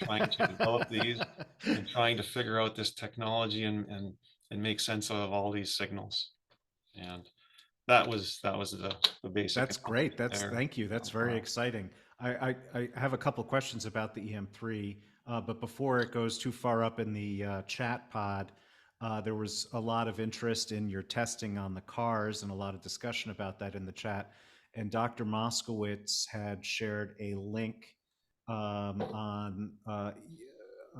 trying to develop these and trying to figure out this technology and make sense of all these signals. And that was the basic. That's great. Thank you. That's very exciting. I have a couple questions about the EM3, but before it goes too far up in the chat pod, there was a lot of interest in your testing on the cars and a lot of discussion about that in the chat. And Dr. Moskowitz had shared a link on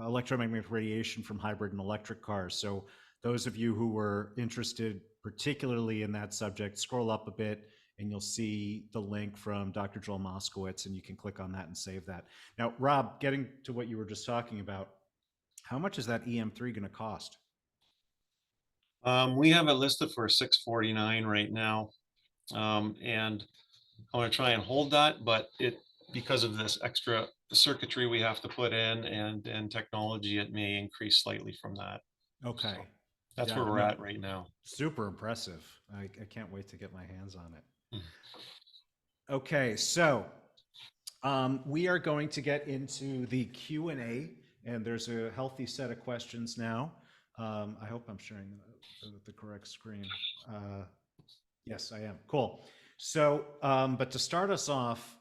electromagnetic radiation from hybrid and electric cars. So those of you who were interested particularly in that subject, scroll up a bit and you'll see the link from Dr. Joel Moskowitz, and you can click on that and save that. Now, Rob, getting to what you were just talking about, how much is that EM3 going to cost? We have it listed for $649 right now, and I want to try and hold that, but because of this extra circuitry we have to put in and technology, it may increase slightly from that. Okay. So that's where we're at right now. Super impressive. I can't wait to get my hands on it. Okay, so we are going to get into the Q&A, and there's a healthy set of questions now. I hope I'm sharing the correct screen. Yes, I am. Cool. So, but to start us off,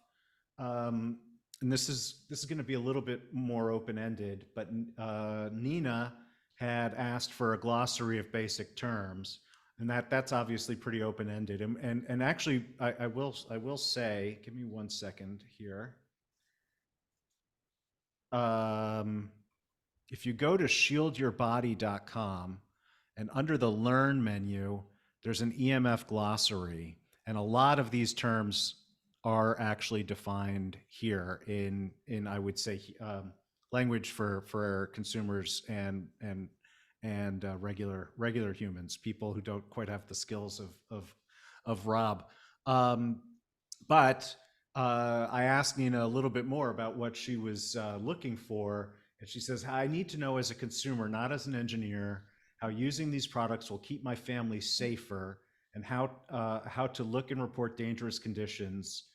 and this is going to be a little bit more open-ended, but Nina had asked for a glossary of basic terms, and that's obviously pretty open-ended. And actually, I will say, give me 1 second here. If you go to shieldyourbody.com and under the Learn menu, there's an EMF glossary. And a lot of these terms are actually defined here in I would say, language for consumers and regular humans, people who don't quite have the skills of Rob. Um, but I asked Nina a little bit more about what she was looking for, and she says, "I need to know as a consumer, not as an engineer, how using these products will keep my family safer, and how to look and report dangerous conditions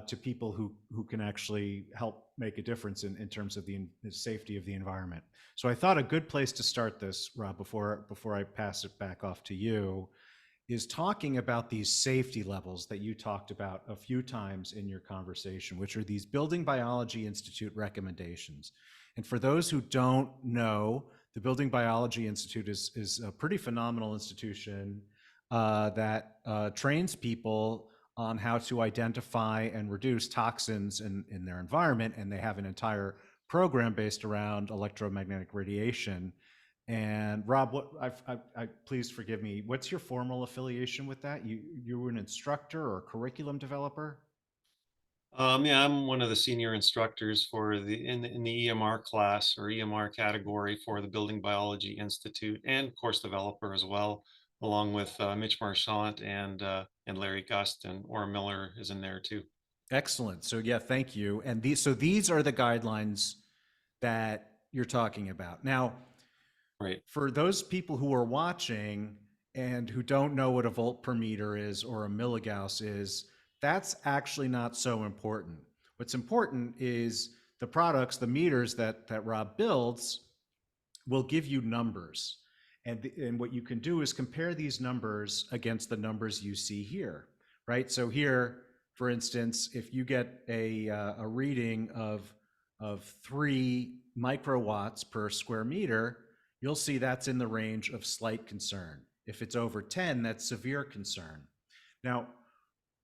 to people who can actually help make a difference in terms of the safety of the environment." So I thought a good place to start this, Rob, before I pass it back off to you, is talking about these safety levels that you talked about a few times in your conversation, which are these Building Biology Institute recommendations. And for those who don't know, the Building Biology Institute is a pretty phenomenal institution that trains people on how to identify and reduce toxins in their environment. And they have an entire program based around electromagnetic radiation. And Rob, please forgive me, what's your formal affiliation with that? You were an instructor or curriculum developer? Yeah, I'm one of the senior instructors for in the EMR class or EMR category for the Building Biology Institute, and course developer as well, along with Mitch Marchant and Larry Gust, and Ora Miller is in there too. Excellent. So yeah, thank you. And these are the guidelines that you're talking about. Now, Right. for those people who are watching and who don't know what a volt per meter is or a milligauss is, that's actually not so important. What's important is the products, the meters that Rob builds will give you numbers. And what you can do is compare these numbers against the numbers you see here, right? So here, for instance, if you get a reading of 3 microwatts per square meter, you'll see that's in the range of slight concern. If it's over 10, that's severe concern. Now,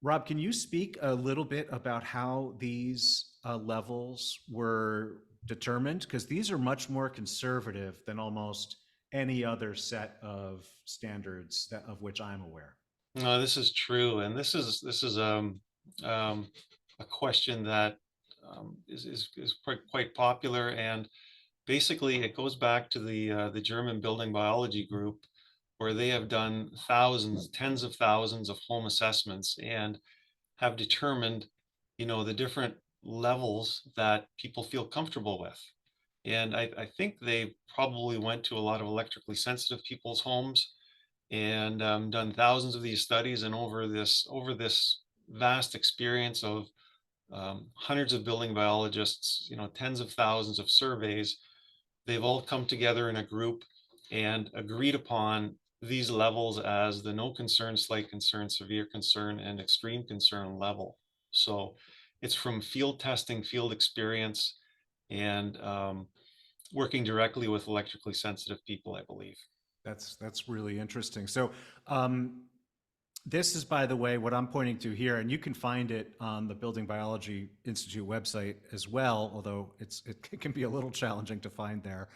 Rob, can you speak a little bit about how these levels were determined? Because these are much more conservative than almost any other set of standards of which I'm aware. No, this is true, and this is a question that is quite popular, and basically it goes back to the German building biology group, where they have done thousands, tens of thousands of home assessments and have determined, the different levels that people feel comfortable with. And I think they probably went to a lot of electrically sensitive people's homes and done thousands of these studies. And over this vast experience of hundreds of building biologists, tens of thousands of surveys, they've all come together in a group and agreed upon these levels as the no concern, slight concern, severe concern, and extreme concern level. So it's from field testing, field experience, and working directly with electrically sensitive people, I believe. That's really interesting. So this is, by the way, what I'm pointing to here, and you can find it on the Building Biology Institute website as well, although it can be a little challenging to find there.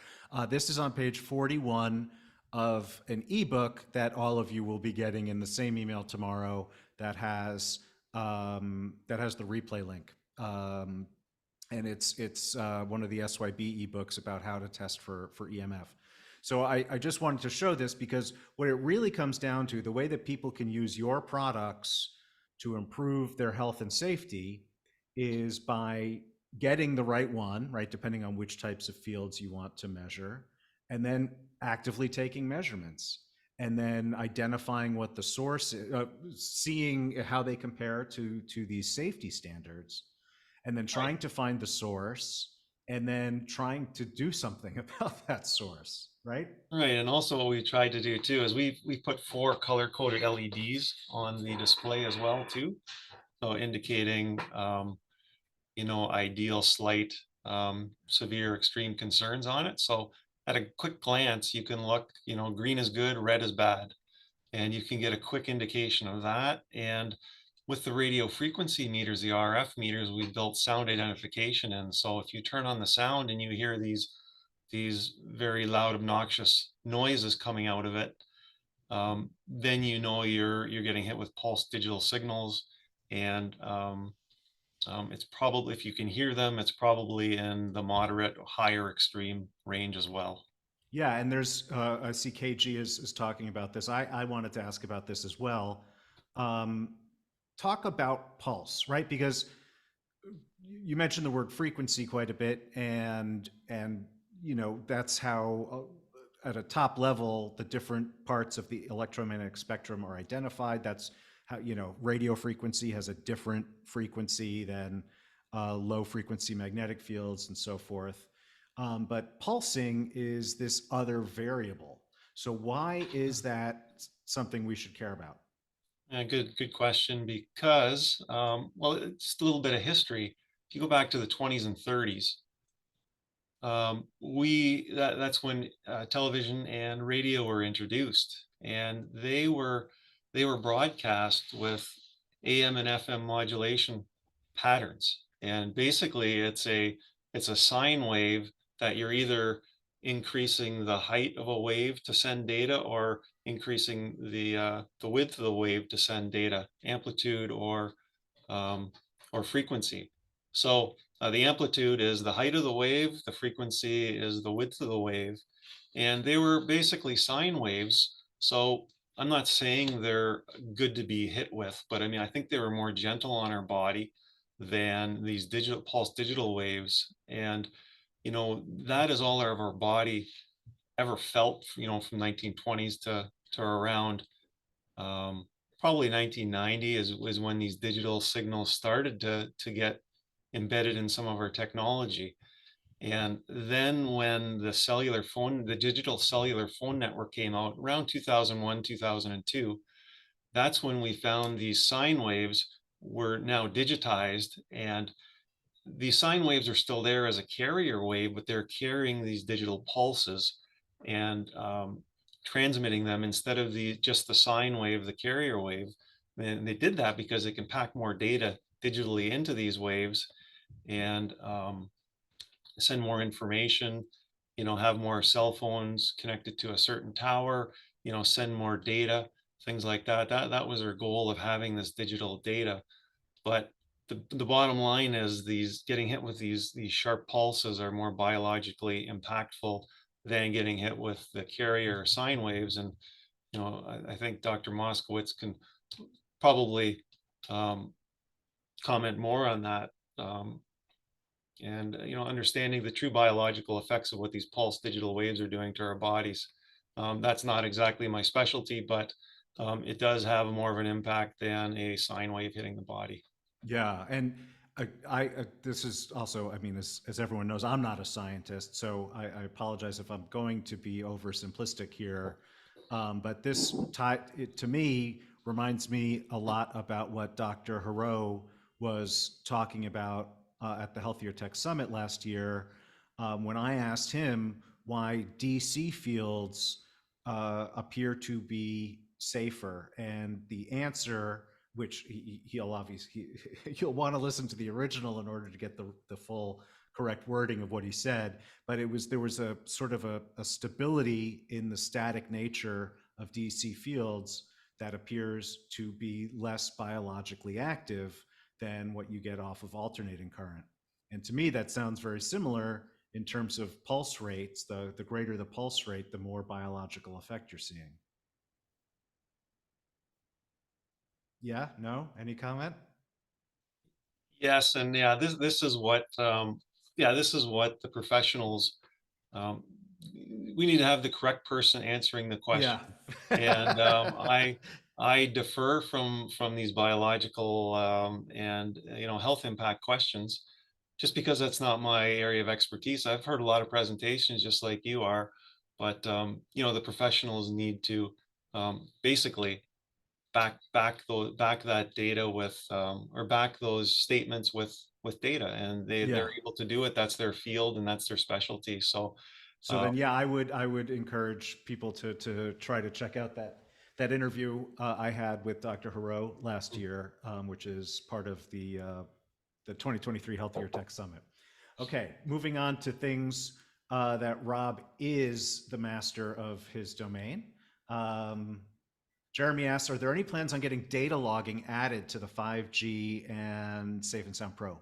This is on page 41 of an ebook that all of you will be getting in the same email tomorrow that has the replay link. And it's one of the SYB ebooks about how to test for EMF. So I just wanted to show this because what it really comes down to, the way that people can use your products to improve their health and safety, is by getting the right one, right, depending on which types of fields you want to measure, and then actively taking measurements, and then identifying what the source is, seeing how they compare to these safety standards, and then trying to find the source, and then trying to do something about that source, right? Right, and also what we tried to do too is we put 4 color-coded LEDs on the display as well too, so indicating ideal, slight, severe, extreme concerns on it. So at a quick glance, you can look, green is good, red is bad, and you can get a quick indication of that. And with the radio frequency meters, the RF meters, we built sound identification in. So if you turn on the sound and you hear these very loud, obnoxious noises coming out of it, then you know you're getting hit with pulse digital signals, and it's probably, if you can hear them, it's probably in the moderate or higher extreme range as well. Yeah, and there's I see KG is talking about this. I wanted to ask about this as well. Um, Talk about pulse, right? Because you mentioned the word frequency quite a bit, and you know that's how at a top level the different parts of the electromagnetic spectrum are identified. That's how, you know, radio frequency has a different frequency than low frequency magnetic fields and so forth. But pulsing is this other variable. So why is that something we should care about? Yeah, good question. Because well, it's a little bit of history. If you go back to the 20s and 30s, that's when television and radio were introduced, and they were broadcast with AM and FM modulation patterns. And basically, it's a sine wave that you're either increasing the height of a wave to send data, or increasing the width of the wave to send data, amplitude um, or frequency. So the amplitude is the height of the wave, the frequency is the width of the wave, and they were basically sine waves. So I'm not saying they're good to be hit with, but I mean, I think they were more gentle on our body than these digital pulse digital waves. And, you know, that is all of our body ever felt, you know, from 1920s to around um, probably 1990 is when these digital signals started to get embedded in some of our technology. And then when the digital cellular phone network came out around 2001, 2002, that's when we found these sine waves were now digitized, and these sine waves are still there as a carrier wave, but they're carrying these digital pulses and transmitting them instead of just the sine wave, the carrier wave. And they did that because they can pack more data digitally into these waves, and send more information, you know, have more cell phones connected to a certain tower, you know, send more data, things like that. That was their goal of having this digital data. But the bottom line is these getting hit with these sharp pulses are more biologically impactful than getting hit with the carrier sine waves. And you know, I think Dr. Moskowitz can probably um, comment more on that. And you know, understanding the true biological effects of what these pulse digital waves are doing to our bodies. That's not exactly my specialty, but it does have more of an impact than a sine wave hitting the body. Yeah, and this is also, I mean, as everyone knows, I'm not a scientist, so I apologize if I'm going to be oversimplistic here. But it, to me, reminds me a lot about what Dr. Haro was talking about at the Healthier Tech Summit last year, when I asked him why DC fields appear to be safer, and the answer, which he'll obviously you'll want to listen to the original in order to get the full correct wording of what he said, but there was a sort of a stability in the static nature of DC fields that appears to be less biologically active than what you get off of alternating current. And to me, that sounds very similar in terms of pulse rates. The greater the pulse rate, the more biological effect you're seeing. Yeah, no? Any comment? Yes, and yeah, this is what this is what the professionals, um, we need to have the correct person answering the Yeah. question. And I defer from these biological and you know, health impact questions, just because that's not my area of expertise. I've heard a lot of presentations just like you are, but you know, the professionals need to basically back that data with or back those statements with data, and Yeah. they're able to do it. That's their field and that's their specialty. So So then, yeah, I would encourage people to try to check out that interview I had with Dr. Haro last year, which is part of the 2023 Healthier Tech Summit. Okay, moving on to things that Rob is the master of his domain. Jeremy asks, are there any plans on getting data logging added to the 5G and Safe and Sound Pro?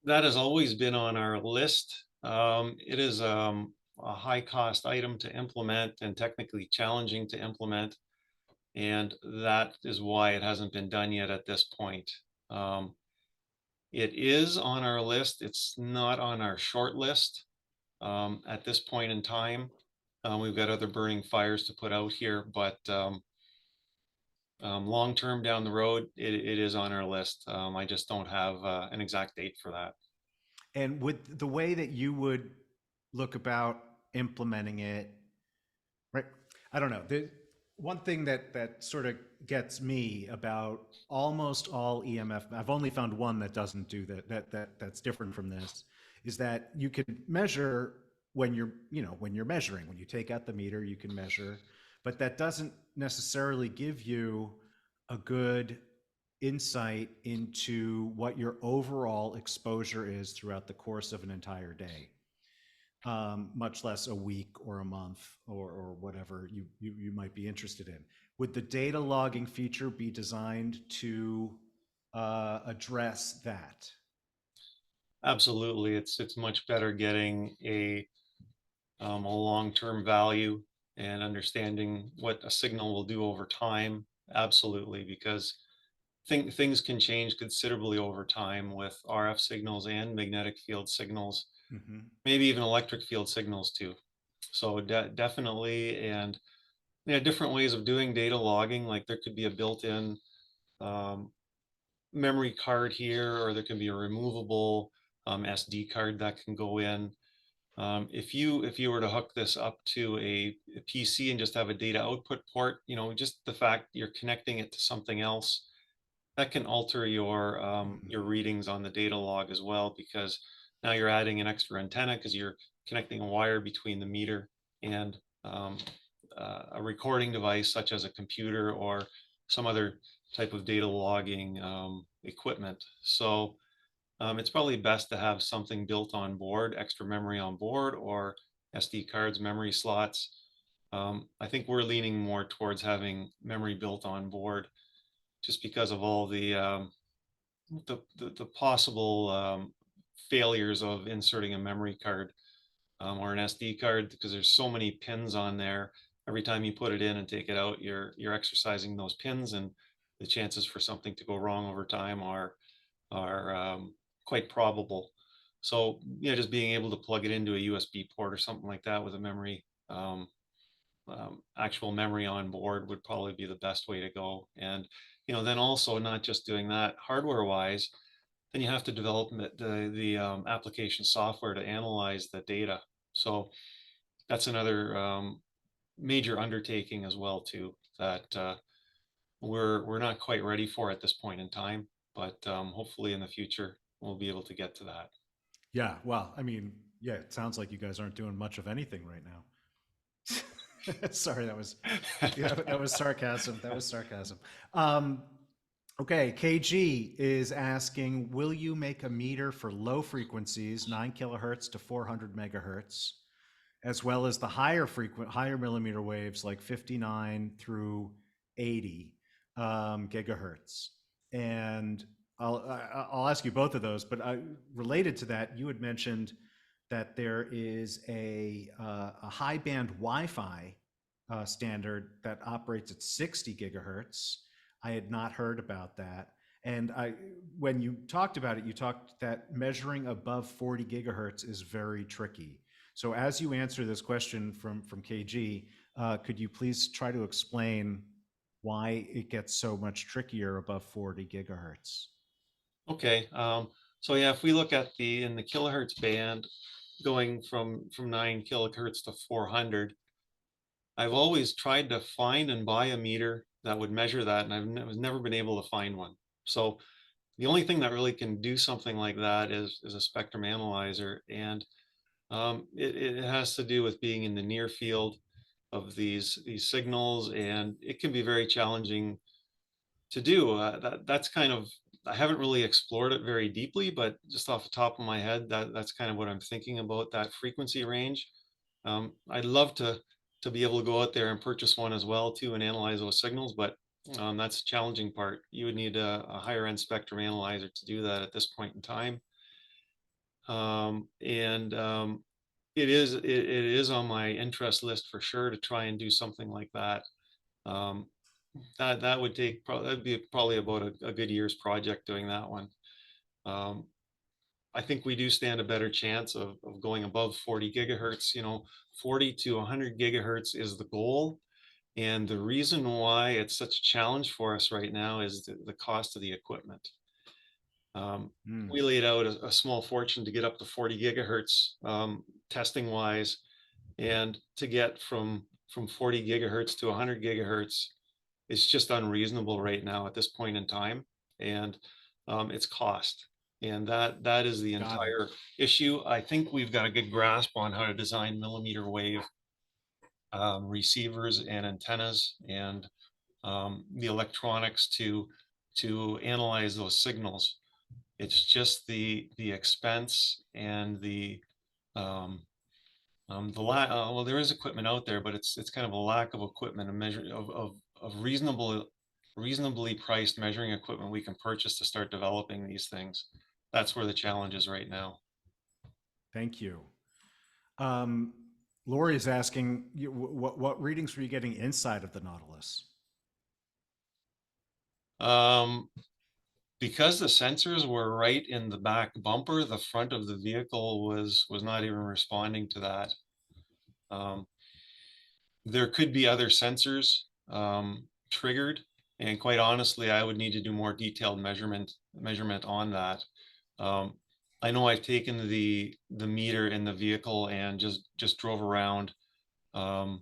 That has always been on our list. It is a high cost item to implement and technically challenging to implement. And that is why it hasn't been done yet at this point. It is on our list. It's not on our short list at this point in time. We've got other burning fires to put out here, but long term down the road, it is on our list. I just don't have an exact date for that. And with the way that you would look about implementing it, right? I don't know. The one thing that sort of gets me about almost all EMF, I've only found one that doesn't do that's different from this, is that you can measure when you're, when you're measuring, when you take out the meter, you can measure, but that doesn't necessarily give you a good insight into what your overall exposure is throughout the course of an entire day, much less a week or a month or whatever you might be interested in. Would the data logging feature be designed to address that? Absolutely, it's much better getting a long-term value and understanding what a signal will do over time. Absolutely, because things can change considerably over time with RF signals and magnetic field signals, maybe even electric field signals too. So definitely, and different ways of doing data logging, like there could be a built-in memory card here, or there can be a removable SD card that can go in. If you were to hook this up to a PC and just have a data output port, just the fact you're connecting it to something else, that can alter your readings on the data log as well, because now you're adding an extra antenna because you're connecting a wire between the meter and a recording device such as a computer or some other type of data logging equipment. So it's probably best to have something built on board, extra memory on board, or SD cards, memory slots. I think we're leaning more towards having memory built on board, just because of all the possible failures of inserting a memory card or an SD card, because there's so many pins on there. Every time you put it in and take it out, you're exercising those pins, and the chances for something to go wrong over time are quite probable. So just being able to plug it into a USB port or something like that with a memory, actual memory on board would probably be the best way to go. And then also not just doing that hardware wise, then you have to develop the application software to analyze the data. So that's another major undertaking as well too, that we're not quite ready for at this point in time, but hopefully in the future we'll be able to get to that. Yeah, well, I mean, yeah, it sounds like you guys aren't doing much of anything right now. Sorry, that was sarcasm. That was sarcasm. Okay, KG is asking, will you make a meter for low frequencies, 9 kilohertz to 400 megahertz, as well as the higher millimeter waves like 59 through 80 gigahertz? And I'll ask you both of those, but related to that, you had mentioned that there is a high band Wi-Fi standard that operates at 60 gigahertz. I had not heard about that. And when you talked about it, you talked that measuring above 40 gigahertz is very tricky. So as you answer this question from KG, could you please try to explain why it gets so much trickier above 40 gigahertz? Okay. So yeah, if we look at in the kilohertz band, going from 9 kilohertz to 400, I've always tried to find and buy a meter that would measure that, and I've never been able to find one. So the only thing that really can do something like that is a spectrum analyzer, and it has to do with being in the near field of these signals, and it can be very challenging to do. That's kind of, I haven't really explored it very deeply, but just off the top of my head, that's kind of what I'm thinking about, that frequency range. I'd love to to be able to go out there and purchase one as well too and analyze those signals, but that's the challenging part. You would need a higher end spectrum analyzer to do that at this point in time. And it is on my interest list for sure to try and do something like that. Um, that would take that'd be probably about a good year's project doing that one. Um, I think we do stand a better chance of going above 40 gigahertz. 40 to 100 gigahertz is the goal. And the reason why it's such a challenge for us right now is the cost of the equipment. We laid out a small fortune to get up to 40 gigahertz testing wise, and to get from 40 gigahertz to 100 gigahertz is just unreasonable right now at this point in time, and it's cost, and that is the Got it. entire issue. I think we've got a good grasp on how to design millimeter wave receivers and antennas and the electronics to analyze those signals. It's just the expense and well, there is equipment out there, but it's kind of a lack of equipment and measure of reasonably priced measuring equipment we can purchase to start developing these things. That's where the challenge is right now. Thank you. Lori is asking, what readings were you getting inside of the Nautilus? Because the sensors were right in the back bumper, the front of the vehicle was not even responding to that. There could be other sensors triggered, and quite honestly, I would need to do more detailed measurement on that. I know I've taken the meter in the vehicle and just drove around the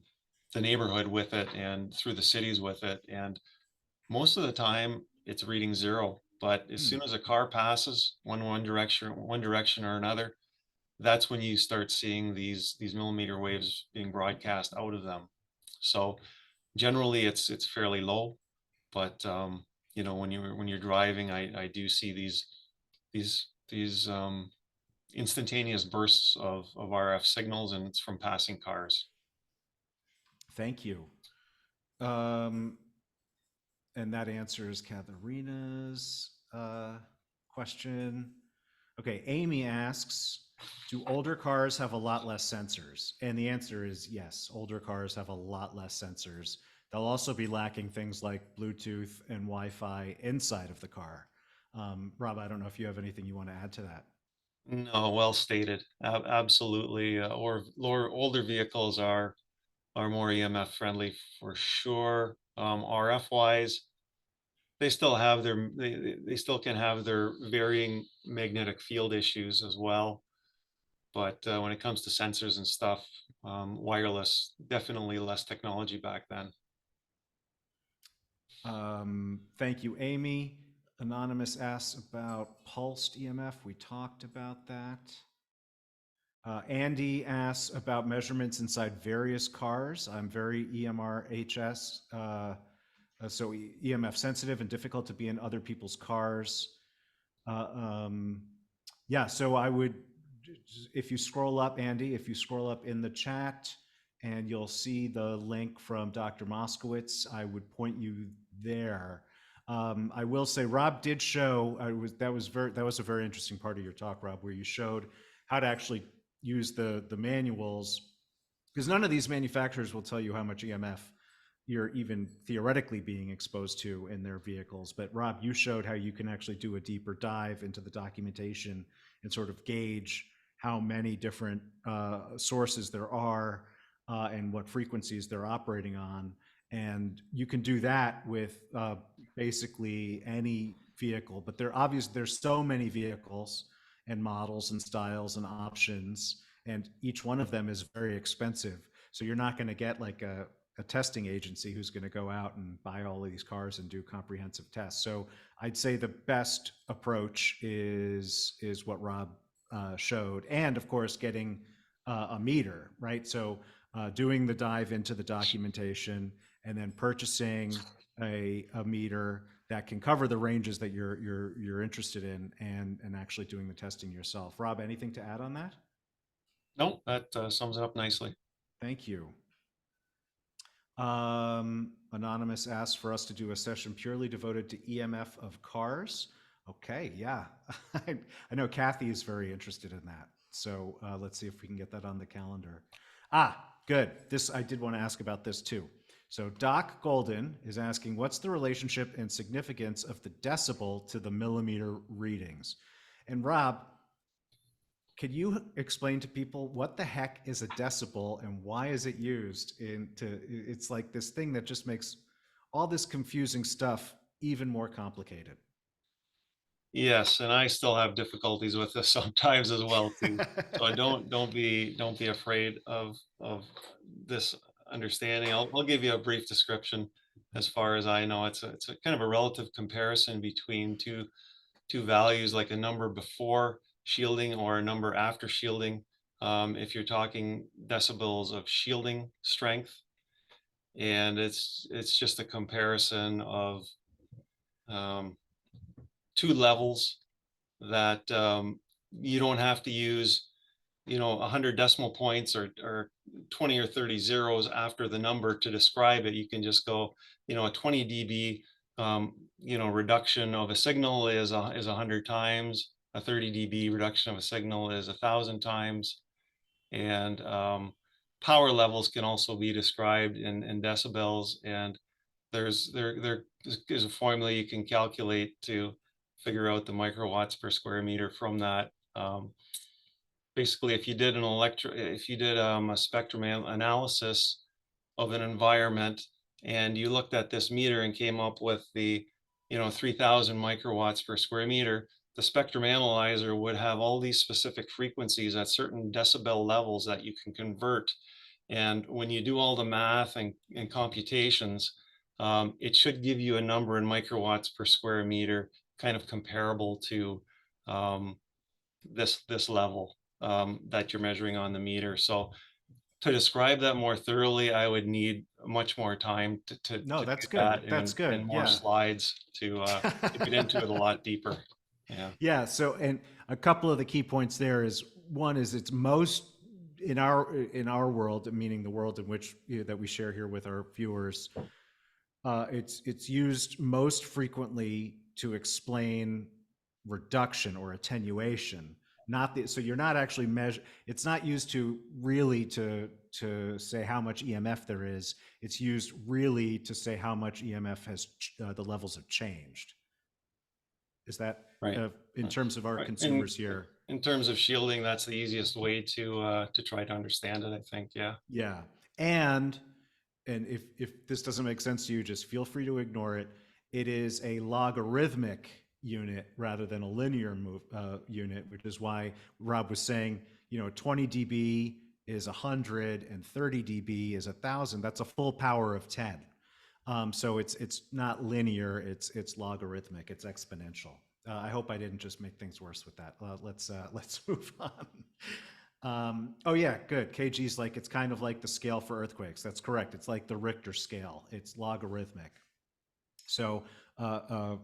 neighborhood with it and through the cities with it, and most of the time it's reading 0. But as soon as a car passes one direction or another, that's when you start seeing these millimeter waves being broadcast out of them. So generally it's fairly low, but when you're driving, I do see these instantaneous bursts of RF signals, and it's from passing cars. Thank you. And that answers Katharina's question. Okay, Amy asks, do older cars have a lot less sensors? And the answer is yes, older cars have a lot less sensors. They'll also be lacking things like Bluetooth and Wi-Fi inside of the car. Rob, I don't know if you have anything you want to add to that. No, well stated. Absolutely. Older vehicles are more EMF friendly for sure. RF wise, they still have they still can have their varying magnetic field issues as well. But when it comes to sensors and stuff, wireless, definitely less technology back then. Thank you, Amy. Anonymous asks about pulsed EMF. We talked about that. Andy asks about measurements inside various cars. I'm very EMR-HS, so EMF sensitive and difficult to be in other people's cars. Yeah, so I would, if you scroll up, Andy, if you scroll up in the chat, and you'll see the link from Dr. Moskowitz, I would point you there. I will say, Rob did show, that was a very interesting part of your talk, Rob, where you showed how to actually use the manuals, because none of these manufacturers will tell you how much EMF you're even theoretically being exposed to in their vehicles. But Rob, you showed how you can actually do a deeper dive into the documentation and sort of gauge how many different sources there are and what frequencies they're operating on. And you can do that with basically any vehicle, but there's so many vehicles and models and styles and options, and each one of them is very expensive. So you're not going to get like a testing agency who's going to go out and buy all of these cars and do comprehensive tests. So I'd say the best approach is what Rob showed, and of course getting a meter, right? So doing the dive into the documentation and then purchasing a meter that can cover the ranges that you're interested in, and actually doing the testing yourself. Rob, anything to add on that? No, that sums it up nicely. Thank you. Anonymous asked for us to do a session purely devoted to EMF of cars. Okay, yeah. I know Kathy is very interested in that. So let's see if we can get that on the calendar. Ah, good. This, I did want to ask about this too. So Doc Golden is asking, what's the relationship and significance of the decibel to the millimeter readings? And Rob, could you explain to people what the heck is a decibel and why is it used it's like this thing that just makes all this confusing stuff even more complicated. Yes, and I still have difficulties with this sometimes as well too. So I don't be afraid of this understanding. I'll give you a brief description. As far as I know, it's a kind of a relative comparison between two values, like a number before shielding or a number after shielding. If you're talking decibels of shielding strength, and it's just a comparison of um, two levels that you don't have to use, 100 decimal points or 20 or 30 zeros after the number to describe it. You can just go, a 20 dB, reduction of a signal is 100 times. A 30 dB reduction of a signal is 1,000 times. And power levels can also be described in decibels. And there is a formula you can calculate to figure out the microwatts per square meter from that. Basically, if you did a spectrum analysis of an environment and you looked at this meter and came up with the 3,000 microwatts per square meter, the spectrum analyzer would have all these specific frequencies at certain decibel levels that you can convert. And when you do all the math and computations, it should give you a number in microwatts per square meter, kind of comparable to this level that you're measuring on the meter. So to describe that more thoroughly, I would need much more time No, to do that's good. that That's good. and more Yeah. slides to get into it a lot deeper. Yeah. Yeah. So, and a couple of the key points there is one is it's most in our world, meaning the world in which that we share here with our viewers. It's used most frequently to explain reduction or attenuation. So you're not actually measure. It's not used to really to say how much EMF there is. It's used really to say how much EMF has the levels have changed. Is that Right. in terms of our Right. consumers here? In terms of shielding, that's the easiest way to try to understand it, I think. Yeah. Yeah. And if this doesn't make sense to you, just feel free to ignore it. It is a logarithmic unit rather than a linear unit, which is why Rob was saying, 20 dB is 100 and 30 dB is 1,000. That's a full power of 10. So it's not linear. It's logarithmic. It's exponential. I hope I didn't just make things worse with that. Let's move on. Oh yeah, good. KG's like, it's kind of like the scale for earthquakes. That's correct. It's like the Richter scale. It's logarithmic. So a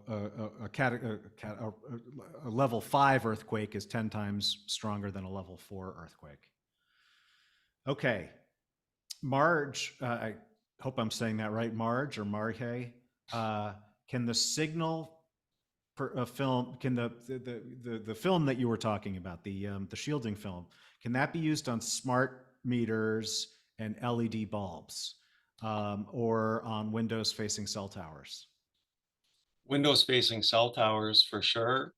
level 5 earthquake is 10 times stronger than a level 4 earthquake. Okay, Marge, I hope I'm saying that right, Marge or Marge. Can the signal film, can the film that you were talking about, the shielding film, can that be used on smart meters and LED bulbs, or on windows facing cell towers? Windows facing cell towers for sure.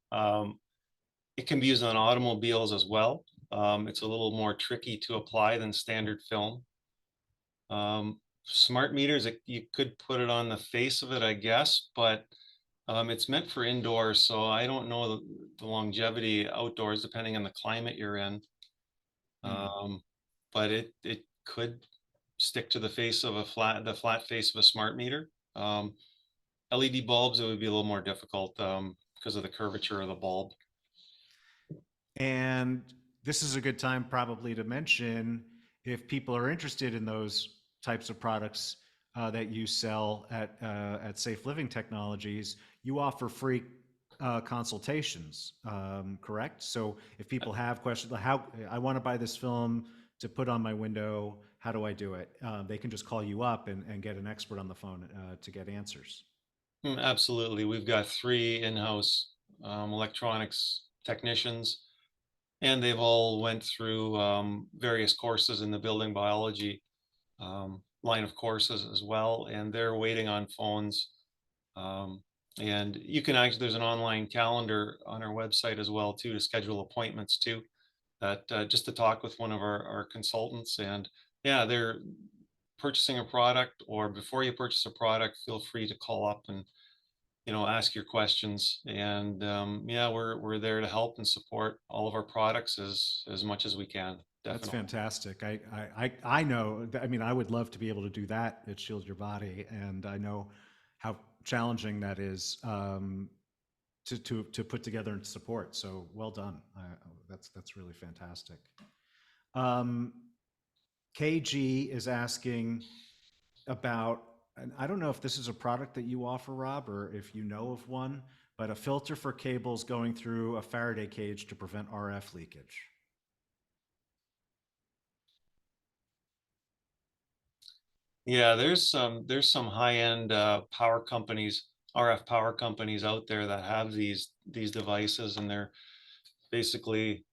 It can be used on automobiles as well. It's a little more tricky to apply than standard film. Smart meters, you could put it on the face of it, I guess, but it's meant for indoors, so I don't know the longevity outdoors, depending on the climate you're in. But it could stick to the face of the flat face of a smart meter. LED bulbs, it would be a little more difficult because of the curvature of the bulb. And this is a good time probably to mention, if people are interested in those types of products that you sell at Safe Living Technologies, you offer free consultations, correct? So if people have questions, how I want to buy this film, to put on my window, how do I do it? They can just call you up and get an expert on the phone to get answers. Absolutely. We've got 3 in-house electronics technicians, and they've all went through various courses in the building biology line of courses as well, and they're waiting on phones. Um, and you can actually, there's an online calendar on our website as well too, to schedule appointments too, that just to talk with one of our consultants. And yeah, they're purchasing a product, or before you purchase a product, feel free to call up and ask your questions. And yeah, we're there to help and support all of our products as much as we can. That's Definitely. fantastic. I know. I mean, I would love to be able to do that at Shield Your Body, and I know how challenging that is to put together and support. So well done. That's really fantastic. Um, KG is asking about, and I don't know if this is a product that you offer, Rob, or if you know of one, but a filter for cables going through a Faraday cage to prevent RF leakage. Yeah, there's some high-end power companies, RF power companies out there that have these devices, and they're basically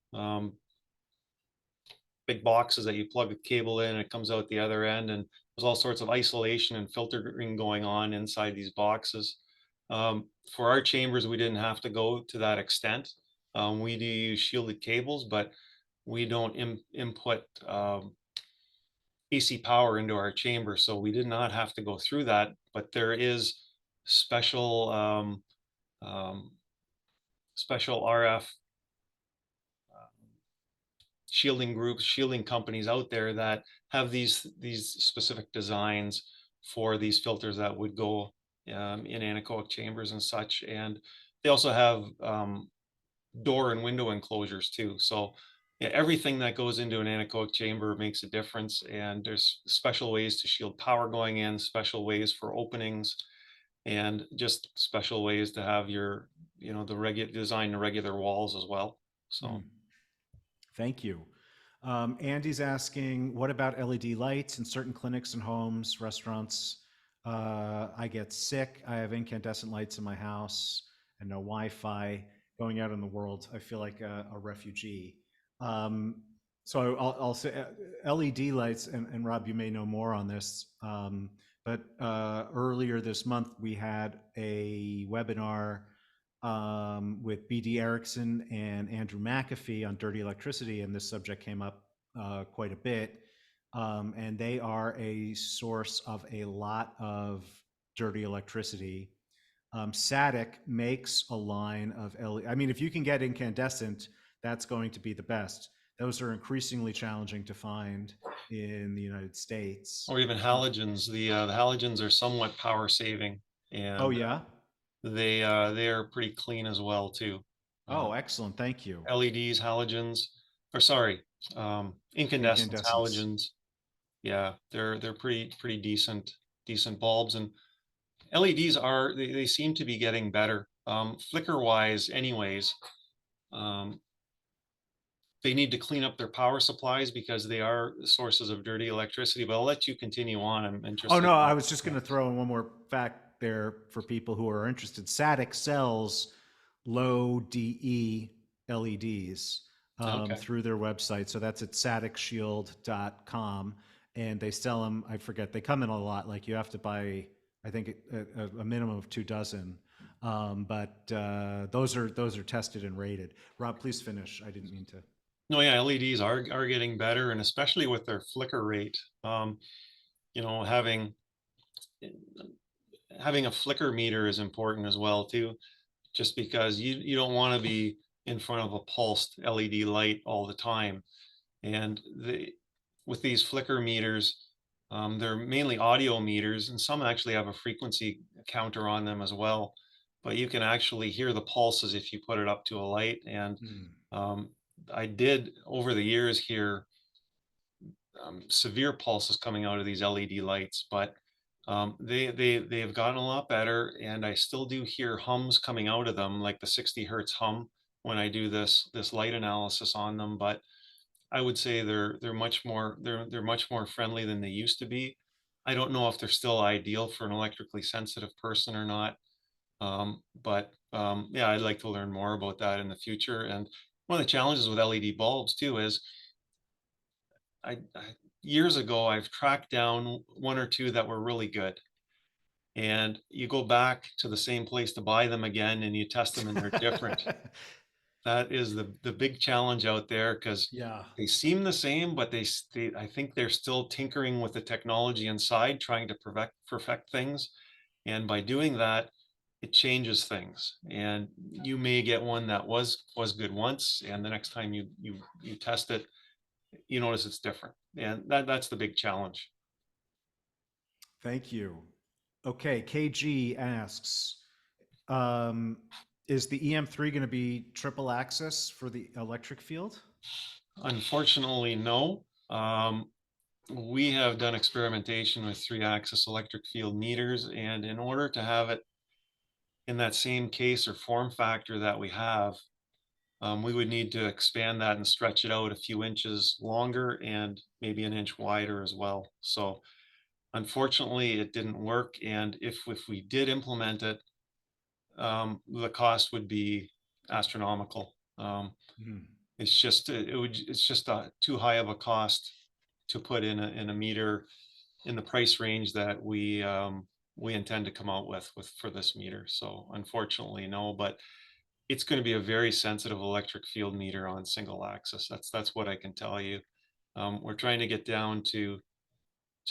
big boxes that you plug a cable in and it comes out the other end, and there's all sorts of isolation and filtering going on inside these boxes. For our chambers, we didn't have to go to that extent. We do use shielded cables, but we don't input AC power into our chamber, so we did not have to go through that. But there is special special RF shielding groups, shielding companies out there that have these specific designs for these filters that would go in anechoic chambers and such. And they also have door and window enclosures too. So yeah, everything that goes into an anechoic chamber makes a difference. And there's special ways to shield power going in, special ways for openings, and just special ways to have your, the regular design, the regular walls as well. So. Thank you. Andy's asking, what about LED lights in certain clinics and homes, restaurants? I get sick. I have incandescent lights in my house and no Wi-Fi. Going out in the world, I feel like a refugee. So I'll say LED lights, and Rob, you may know more on this, but earlier this month we had a webinar with BD Erickson and Andrew McAfee on dirty electricity, and this subject came up quite a bit. And they are a source of a lot of dirty electricity. SATIC makes a line of LED. I mean, if you can get incandescent, that's going to be the best. Those are increasingly challenging to find in the United States. Or even halogens. The halogens are somewhat power saving, and Oh yeah. they are pretty clean as well too. Oh, excellent. Thank you. LEDs, halogens, or sorry, incandescents, Incandescents. halogens. Yeah, they're pretty decent bulbs, and LEDs they seem to be getting better. Flicker wise, anyways. They need to clean up their power supplies because they are sources of dirty electricity. But I'll let you continue on. I'm interested. Oh no, I was just going to throw in one more fact there for people who are interested. SATIC sells low DE LEDs Okay. through their website. So that's at saticshield.com, and they sell them. I forget, they come in a lot. Like you have to buy, I think, a minimum of 2 dozen. But those are tested and rated. Rob, please finish. I didn't mean to. No, yeah, LEDs are getting better, and especially with their flicker rate. Having a flicker meter is important as well too, just because you don't want to be in front of a pulsed LED light all the time. And with these flicker meters, they're mainly audio meters, and some actually have a frequency counter on them as well. But you can actually hear the pulses if you put it up to a light. And I did over the years hear severe pulses coming out of these LED lights, but they have gotten a lot better, and I still do hear hums coming out of them, like the 60 hertz hum when I do this light analysis on them. But I would say they're much more friendly than they used to be. I don't know if they're still ideal for an electrically sensitive person or not. But yeah, I'd like to learn more about that in the future. And one of the challenges with LED bulbs too is years ago, I've tracked down one or two that were really good. And you go back to the same place to buy them again and you test them and they're different. That is the big challenge out there because Yeah. they seem the same, but they I think they're still tinkering with the technology inside, trying to perfect things. And by doing that, it changes things. And you may get one that was good once, and the next time you test it, you notice it's different. And that's the big challenge. Thank you. Okay, KG asks, um, is the EM3 going to be triple axis for the electric field? Unfortunately, no. We have done experimentation with 3-axis electric field meters, and in order to have it in that same case or form factor that we have, we would need to expand that and stretch it out a few inches longer and maybe an inch wider as well. So unfortunately, it didn't work. And if we did implement it, the cost would be astronomical. Hmm. It's just too high of a cost to put in a meter in the price range that we intend to come out with for this meter. So unfortunately, no, but it's going to be a very sensitive electric field meter on single axis. That's what I can tell you. We're trying to get down to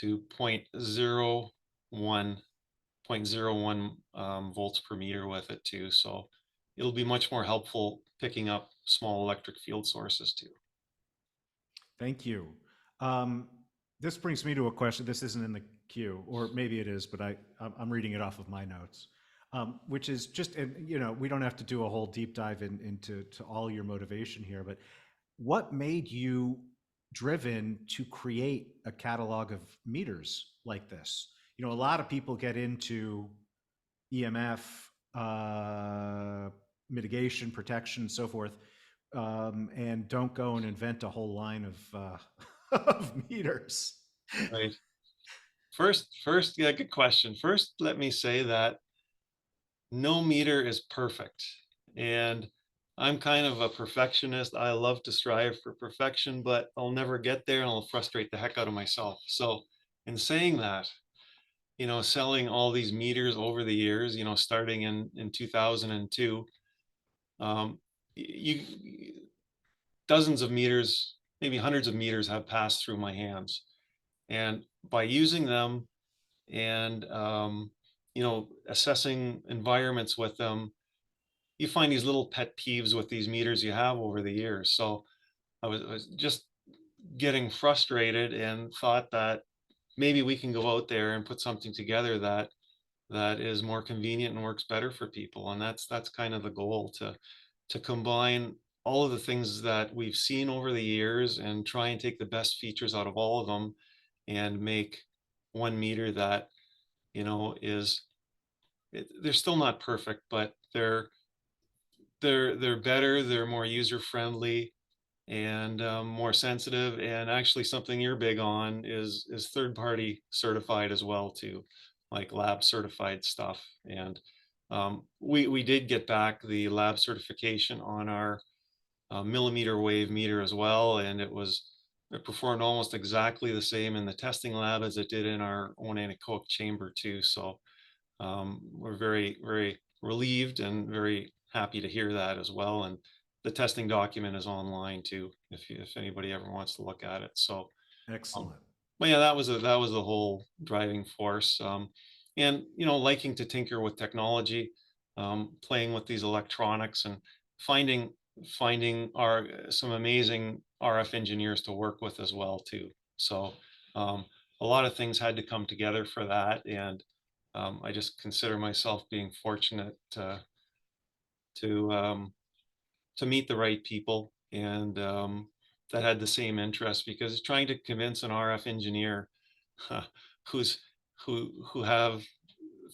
0.01 volts per meter with it too. So it'll be much more helpful picking up small electric field sources too. Thank you. This brings me to a question. This isn't in the queue, or maybe it is, but I'm reading it off of my notes, which is just, and you know, we don't have to do a whole deep dive into all your motivation here, but what made you driven to create a catalog of meters like this? You know, a lot of people get into EMF mitigation, protection, so forth, and don't go and invent a whole line of of meters. Right. First, yeah, good question. First, let me say that no meter is perfect. And I'm kind of a perfectionist. I love to strive for perfection, but I'll never get there and I'll frustrate the heck out of myself. So in saying that, you know, selling all these meters over the years, you know, starting in 2002, you dozens of meters, maybe hundreds of meters have passed through my hands. And by using them and you know, assessing environments with them, you find these little pet peeves with these meters you have over the years. So I was just getting frustrated and thought that maybe we can go out there and put something together that is more convenient and works better for people. And that's kind of the goal, to combine all of the things that we've seen over the years and try and take the best features out of all of them and make one meter that, you know, they're still not perfect, but they're better, they're more user friendly, and more sensitive. And actually, something you're big on is third party certified as well too, like lab certified stuff. And we did get back the lab certification on our millimeter wave meter as well, and it performed almost exactly the same in the testing lab as it did in our own anechoic chamber too. So we're very relieved and very happy to hear that as well. And the testing document is online too, if anybody ever wants to look at it. So, Excellent. but yeah, that was the whole driving force. And you know, liking to tinker with technology, playing with these electronics, and finding some amazing RF engineers to work with as well too. So a lot of things had to come together for that, and I just consider myself being fortunate to meet the right people and that had the same interest, because trying to convince an RF engineer who's who have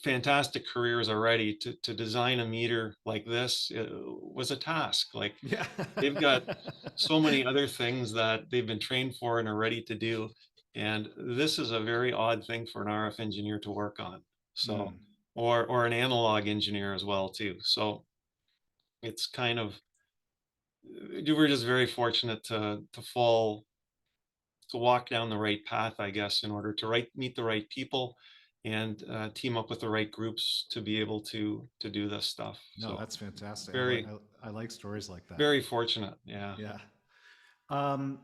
fantastic careers already. To design a meter like this was a task. Like, Yeah. they've got so many other things that they've been trained for and are ready to do. And this is a very odd thing for an RF engineer to work on. So, Mm. or an analog engineer as well too. So it's kind of, we're just very fortunate to walk down the right path, I guess, in order to meet the right people and team up with the right groups to be able to do this stuff. No, So that's fantastic. very, I like stories like that. very fortunate. Yeah. Yeah. Um,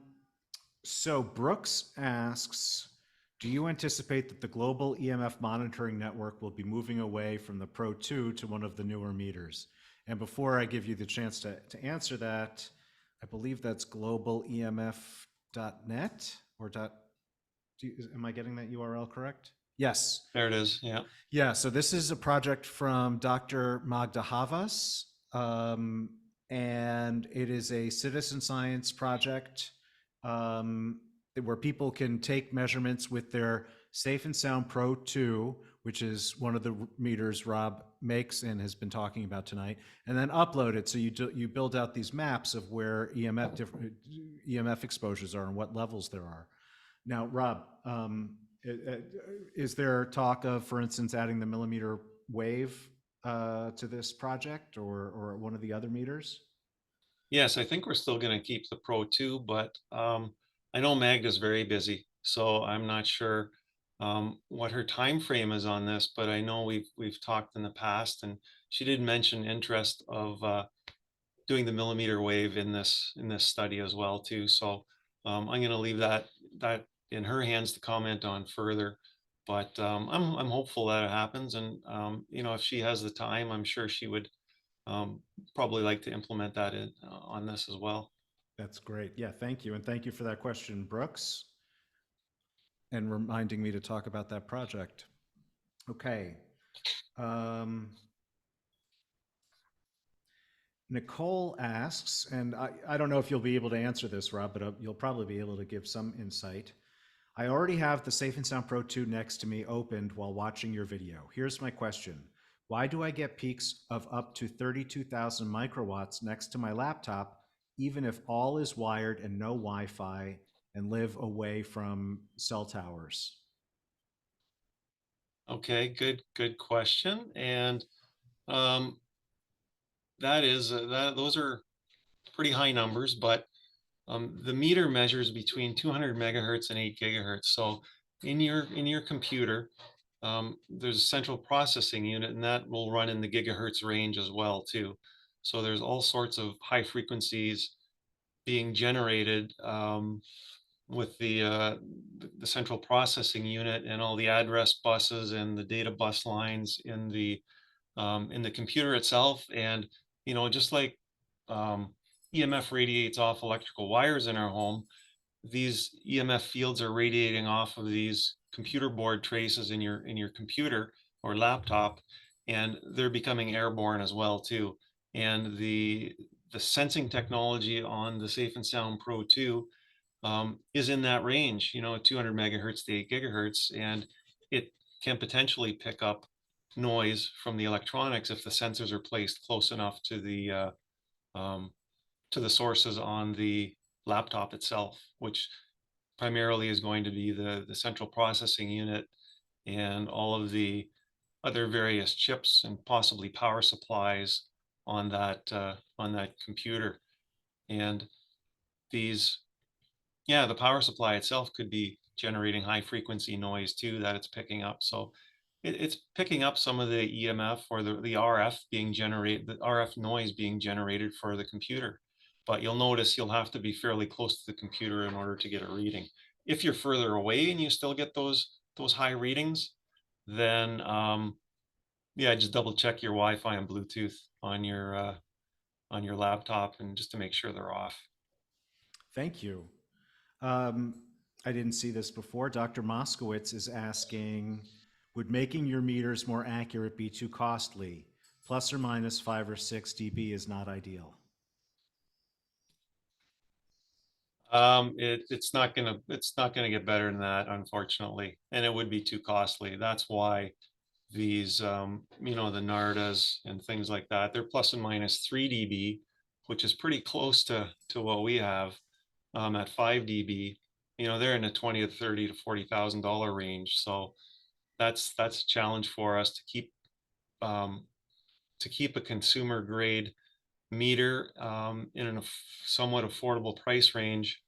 so Brooks asks, do you anticipate that the global EMF monitoring network will be moving away from the Pro 2 to one of the newer meters? And before I give you the chance to answer that, I believe that's globalemf.net or am I getting that URL correct? Yes. There it is. Yeah. Yeah, so this is a project from Dr. Magda Havas, and it is a citizen science project where people can take measurements with their Safe and Sound Pro 2, which is one of the meters Rob makes and has been talking about tonight, and then upload it. So you build out these maps of where EMF exposures are and what levels there are. Now, Rob, is there talk of, for instance, adding the millimeter wave to this project or one of the other meters? Yes, I think we're still going to keep the Pro 2, but I know Magda's very busy, so I'm not sure what her time frame is on this. But I know we've talked in the past, and she did mention interest of doing the millimeter wave in this study as well too. So I'm going to leave that in her hands to comment on further. But I'm hopeful that it happens, and you know, if she has the time, I'm sure she would probably like to implement that on this as well. That's great. Yeah, thank you. And thank you for that question, Brooks, and reminding me to talk about that project. Okay. Nicole asks, and I don't know if you'll be able to answer this, Rob, but you'll probably be able to give some insight. I already have the Safe and Sound Pro 2 next to me opened while watching your video. Here's my question. Why do I get peaks of up to 32,000 microwatts next to my laptop, even if all is wired and no Wi-Fi and live away from cell towers? Okay, good question. And those are pretty high numbers, but the meter measures between 200 megahertz and 8 gigahertz. So in your computer, there's a central processing unit, and that will run in the gigahertz range as well too. So there's all sorts of high frequencies being generated with the central processing unit and all the address buses and the data bus lines in the computer itself. And you know, just like EMF radiates off electrical wires in our home, these EMF fields are radiating off of these computer board traces in your computer or laptop, and they're becoming airborne as well too. And the sensing technology on the Safe and Sound Pro 2 is in that range, you know, 200 megahertz to 8 gigahertz, and it can potentially pick up noise from the electronics if the sensors are placed close enough to the sources on the laptop itself, which primarily is going to be the central processing unit and all of the other various chips and possibly power supplies on that computer. And these, yeah, the power supply itself could be generating high frequency noise too that it's picking up. So it's picking up some of the EMF or the RF being generated, the RF noise being generated for the computer. But you'll notice you'll have to be fairly close to the computer in order to get a reading. If you're further away and you still get those high readings, then yeah, just double check your Wi-Fi and Bluetooth on your laptop, and just to make sure they're off. Thank you. I didn't see this before. Dr. Moskowitz is asking, would making your meters more accurate be too costly? Plus or minus 5 or 6 dB is not ideal. It's not gonna get better than that, unfortunately, and it would be too costly. That's why these, the Nardas and things like that. They're plus and minus 3 dB, which is pretty close to what we have at 5 dB. They're in the 20 to 30 to $40,000 range. So that's a challenge for us to keep a consumer grade meter in a somewhat affordable price range.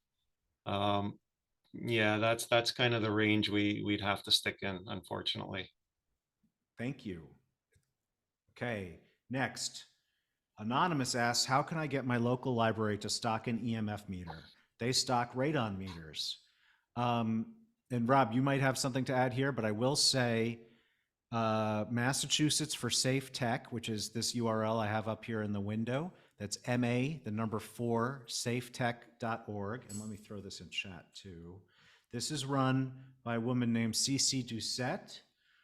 Yeah, that's kind of the range we'd have to stick in, unfortunately. Thank you. Okay, next. Anonymous asks, how can I get my local library to stock an EMF meter? They stock radon meters. And Rob, you might have something to add here, but I will say Massachusetts for Safe Tech, which is this URL I have up here in the window. That's MA4 safetech.org. And let me throw this in chat too. This is run by a woman named Cece Doucette,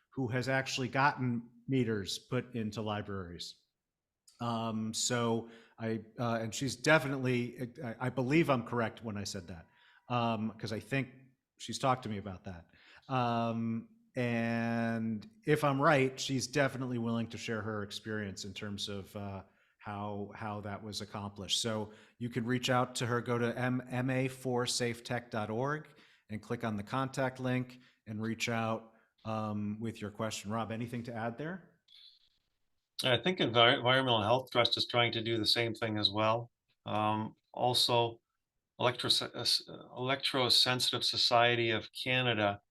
who has actually gotten meters put into libraries. And she's definitely, I believe I'm correct when I said that, because I think she's talked to me about that. And if I'm right, she's definitely willing to share her experience in terms of how that was accomplished. So you can reach out to her, go to ma4safetech.org and click on the contact link and reach out with your question. Rob, anything to add there? I think Environmental Health Trust is trying to do the same thing as well. Also, Electrosensitive Society of Canada,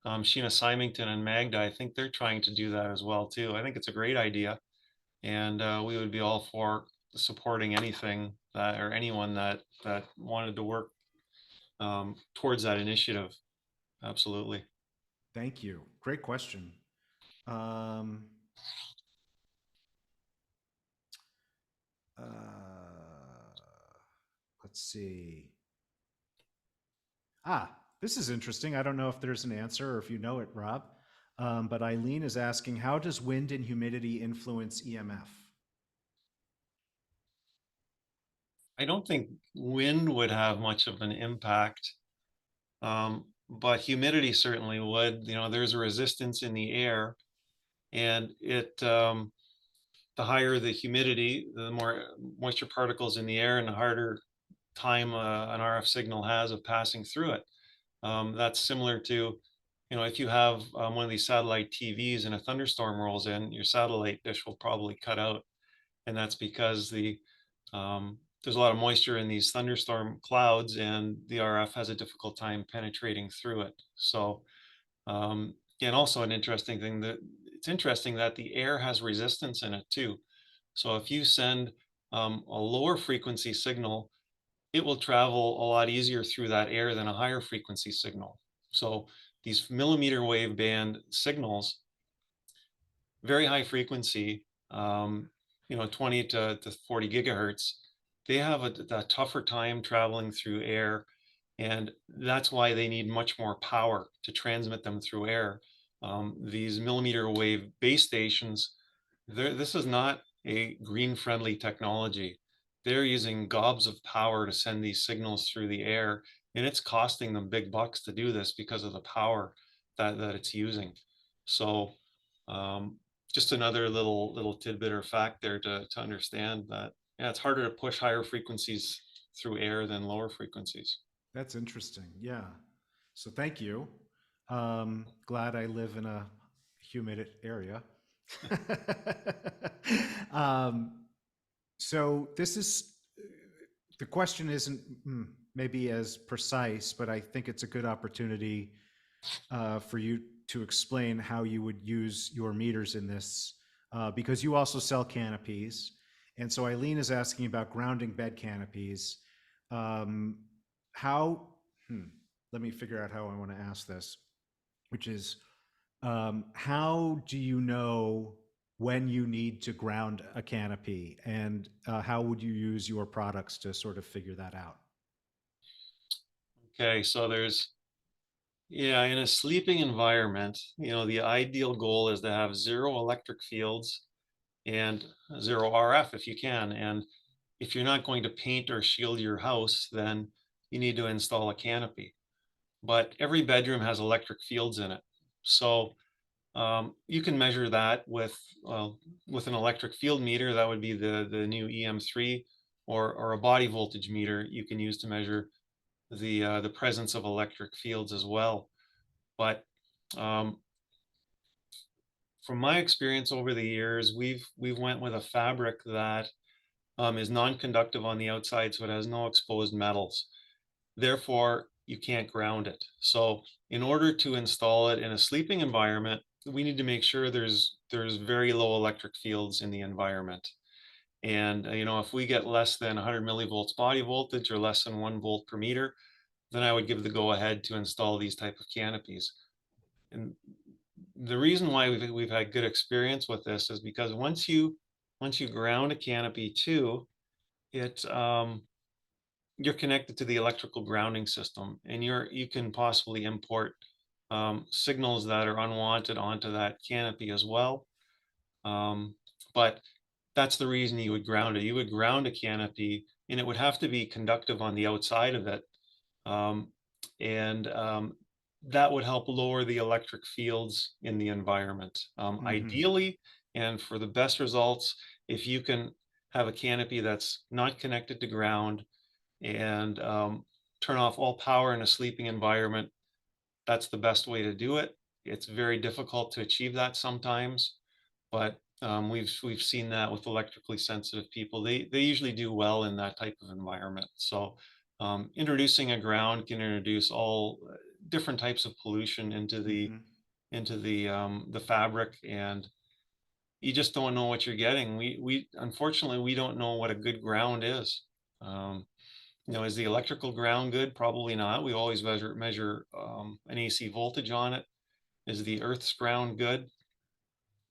Sheena Symington and Magda, I think they're trying to do that as well too. I think it's a great idea, and we would be all for supporting anything that or anyone that wanted to work towards that initiative. Absolutely. Thank you. Great question. Let's see. This is interesting. I don't know if there's an answer or if you know it, Rob. But Eileen is asking, how does wind and humidity influence EMF? I don't think wind would have much of an impact, but humidity certainly would. There's a resistance in the air, and the higher the humidity, the more moisture particles in the air, and the harder time an RF signal has of passing through it. That's similar to, if you have one of these satellite TVs and a thunderstorm rolls in, your satellite dish will probably cut out, and that's because there's a lot of moisture in these thunderstorm clouds, and the RF has a difficult time penetrating through it. So, and also an interesting thing that it's interesting that the air has resistance in it too. So if you send a lower frequency signal, it will travel a lot easier through that air than a higher frequency signal. So these millimeter wave band signals, very high frequency, 20 to 40 gigahertz, they have a tougher time traveling through air. And that's why they need much more power to transmit them through air. These millimeter wave base stations, this is not a green friendly technology. They're using gobs of power to send these signals through the air, and it's costing them big bucks to do this because of the power that it's using. So just another little tidbit or fact there to understand that, yeah, it's harder to push higher frequencies through air than lower frequencies. That's interesting. Yeah. So thank you. Glad I live in a humid area. So the question isn't maybe as precise, but I think it's a good opportunity for you to explain how you would use your meters in this, because you also sell canopies. And so Eileen is asking about grounding bed canopies. Let me figure out how I want to ask this, which is, how do you know when you need to ground a canopy, and how would you use your products to sort of figure that out? Okay, so in a sleeping environment, the ideal goal is to have 0 electric fields and 0 RF if you can. And if you're not going to paint or shield your house, then you need to install a canopy. But every bedroom has electric fields in it. So You can measure that with an electric field meter. That would be the new EM3, or a body voltage meter you can use to measure the presence of electric fields as well. But um, from my experience over the years, we've went with a fabric that is non-conductive on the outside, so it has no exposed metals. Therefore, you can't ground it. So in order to install it in a sleeping environment, we need to make sure there's very low electric fields in the environment. And if we get less than 100 millivolts body voltage or less than 1 volt per meter, then I would give the go ahead to install these type of canopies. And the reason why we've had good experience with this is because once you ground a canopy too, it you're connected to the electrical grounding system, and you can possibly import signals that are unwanted onto that canopy as well. But that's the reason you would ground it. You would ground a canopy, and it would have to be conductive on the outside of it. And that would help lower the electric fields in the environment. Ideally, and for the best results, if you can have a canopy that's not connected to ground and turn off all power in a sleeping environment, that's the best way to do it. It's very difficult to achieve that sometimes, but we've seen that with electrically sensitive people. They usually do well in that type of environment. So introducing a ground can introduce all different types of pollution into the fabric, and you just don't know what you're getting. We unfortunately we don't know what a good ground is. Is the electrical ground good? Probably not. We always measure an AC voltage on it. Is the Earth's ground good?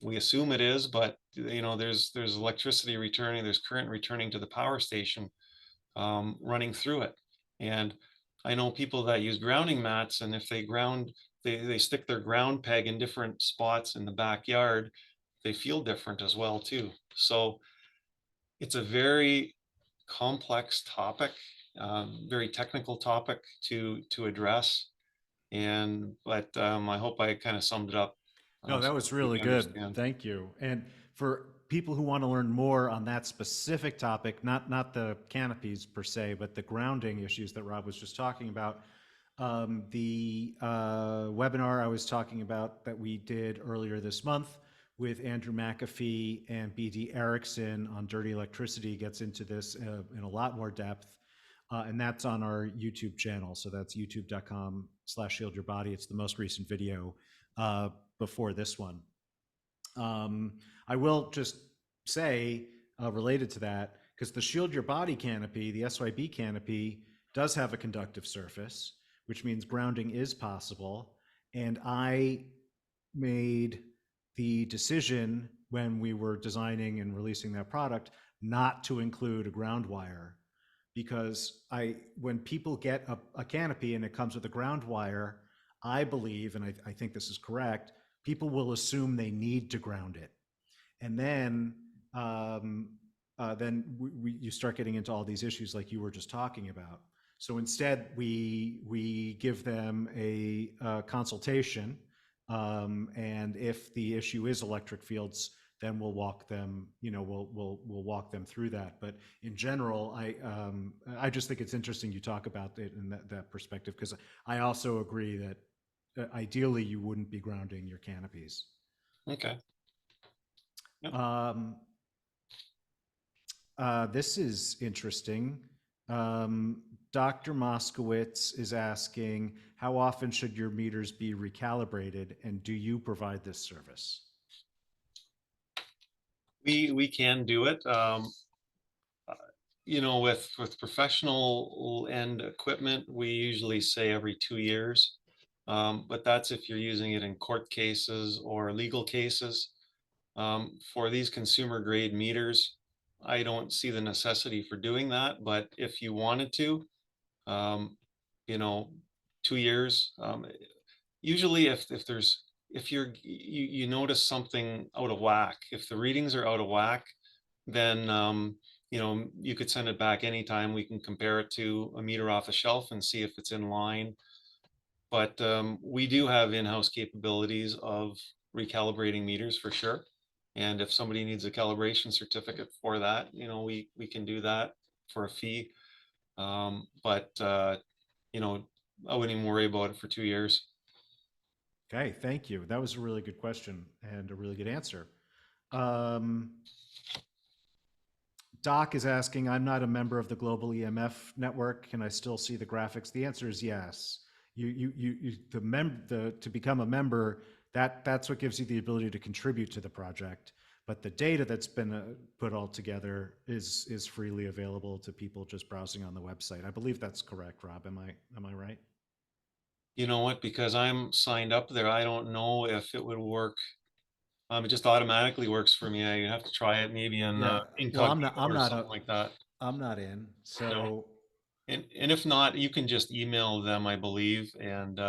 We assume it is, but there's electricity returning, there's current returning to the power station, running through it. And I know people that use grounding mats, and if they ground, they stick their ground peg in different spots in the backyard, they feel different as well too. So it's a very complex topic, very technical topic to address. But I hope I kind of summed it up. No, that So was you really good. understand. Thank you. And for people who want to learn more on that specific topic, not the canopies per se, but the grounding issues that Rob was just talking about, the webinar I was talking about that we did earlier this month with Andrew McAfee and BD Erickson on dirty electricity gets into this in a lot more depth. And that's on our YouTube channel. So that's youtube.com/shieldYourBody. It's the most recent video before this one. I will just say, related to that, because the Shield Your Body canopy, the SYB canopy, does have a conductive surface, which means grounding is possible. And I made the decision when we were designing and releasing that product not to include a ground wire, because when people get a canopy and it comes with a ground wire, I believe, and I think this is correct, people will assume they need to ground it. And then you start getting into all these issues like you were just talking about. So instead, we give them a consultation, and if the issue is electric fields, then we'll walk them, we'll walk them through that. But in general, I just think it's interesting you talk about it in that perspective, because I also agree that ideally you wouldn't be grounding your canopies. Okay. Yep. This is interesting. Dr. Moskowitz is asking, how often should your meters be recalibrated, and do you provide this service? We can do it. With professional end equipment, we usually say every 2 years. But that's if you're using it in court cases or legal cases. For these consumer grade meters, I don't see the necessity for doing that. But if you wanted to, 2 years. Usually, if you notice something out of whack, if the readings are out of whack, then you could send it back anytime. We can compare it to a meter off the shelf and see if it's in line. But we do have in-house capabilities of recalibrating meters for sure. And if somebody needs a calibration certificate for that, we can do that for a fee. But I wouldn't even worry about it for 2 years. Okay, thank you. That was a really good question and a really good answer. Um, Doc is asking, I'm not a member of the global EMF network. Can I still see the graphics? The answer is yes. To become a member, that's what gives you the ability to contribute to the project. But the data that's been put all together is freely available to people just browsing on the website. I believe that's correct, Rob. Am I right? You know what? Because I'm signed up there, I don't know if it would work. It just automatically works for me. I have to try it maybe in Yeah. Well, incognito or something like that. I'm not in. No. So And if not, you can just email them, I believe, and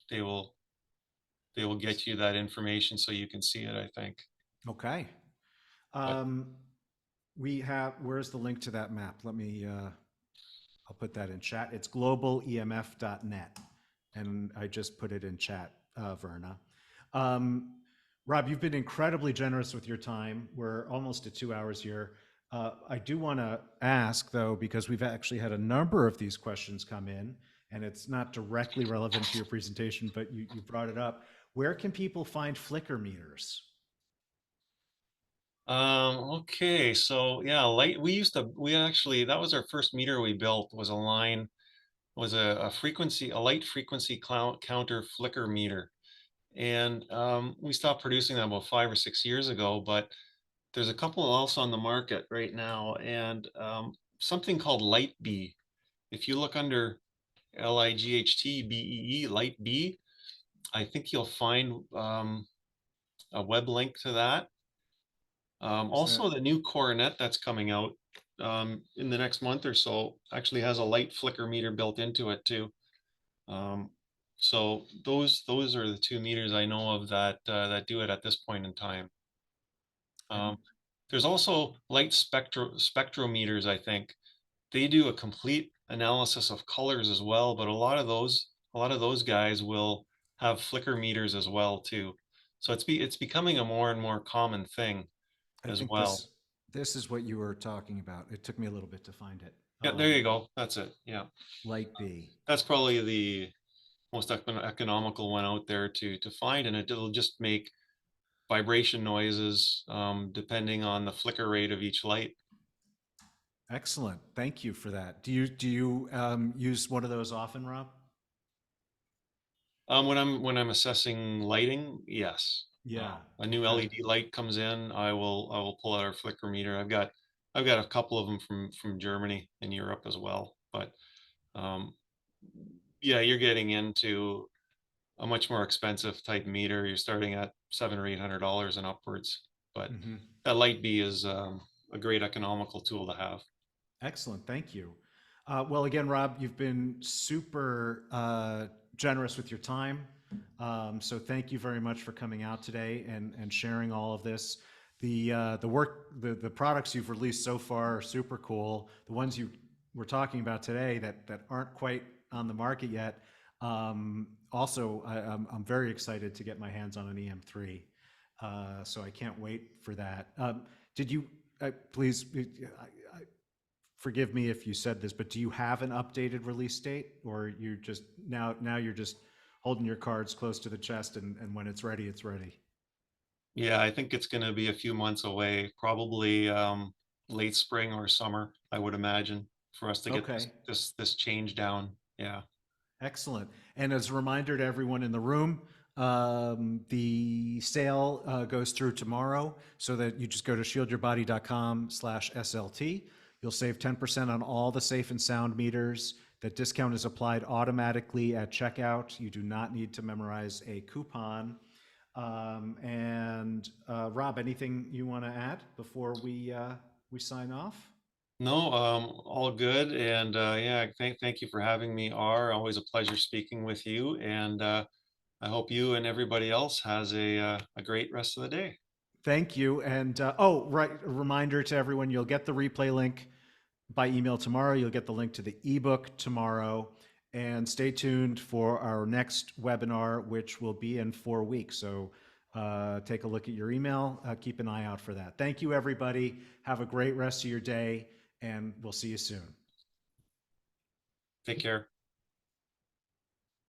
they will they will get you that information so you can see it, I think. okay. But Where's the link to that map? I'll put that in chat. It's globalemf.net. And I just put it in chat, Verna. Rob, you've been incredibly generous with your time. We're almost at 2 hours here. I do want to ask, though, because we've actually had a number of these questions come in, and it's not directly relevant to your presentation, but you brought it up. Where can people find flicker meters? Okay, so yeah, we actually, that was our first meter we built, was a light frequency counter flicker meter. And we stopped producing them about 5 or 6 years ago, but there's a couple else on the market right now, and something called Light B. If you look under LIGHTBEE, Light B, I think you'll find a web link to that. Also, the new coronet that's coming out in the next month or so actually has a light flicker meter built into it too. So those are the two meters I know of that do it at this point in time. There's also light spectrometers, I think. They do a complete analysis of colors as well, but a lot of those guys will have flicker meters as well too. So it's becoming a more and more common thing I as think well. this is what you were talking about. It took me a little bit to find it. Yeah, there you go. That's it. Yeah. Light B. That's probably the most economical one out there to find, and it'll just make vibration noises depending on the flicker rate of each light. Excellent. Thank you for that. Do you use one of those often, Rob? When I'm assessing lighting, yes. Yeah. A new Okay. LED light comes in, I will pull out our flicker meter. I've got a couple of them from Germany and Europe as well. But yeah, you're getting into a much more expensive type meter. You're starting at $700 or $800 and upwards. But that Light B is a great economical tool to have. Excellent. Thank you. Well, again, Rob, you've been super generous with your time. So thank you very much for coming out today and sharing all of this. The products you've released so far are super cool. The ones you were talking about today that aren't quite on the market yet. Also, I'm very excited to get my hands on an EM3. So I can't wait for that. Did you, please, forgive me if you said this, but do you have an updated release date, or you just now you're just holding your cards close to the chest and when it's ready, it's ready? Yeah, I think it's going to be a few months away, probably late spring or summer, I would imagine, for us to get this change down. Yeah. Excellent. And as a reminder to everyone in the room, the sale goes through tomorrow, so that you just go to shieldyourbody.com/SLT. You'll save 10% on all the safe and sound meters. That discount is applied automatically at checkout. You do not need to memorize a coupon. Rob, anything you want to add before we sign off? No, all good. And yeah, thank you for having me, R. Always a pleasure speaking with you. And I hope you and everybody else has a great rest of the day. Thank you. And right, a reminder to everyone, you'll get the replay link by email tomorrow. You'll get the link to the ebook tomorrow. and stay tuned for our next webinar, which will be in 4 weeks. So take a look at your email. Keep an eye out for that. Thank you, everybody. Have a great rest of your day, and we'll see you soon. Take care.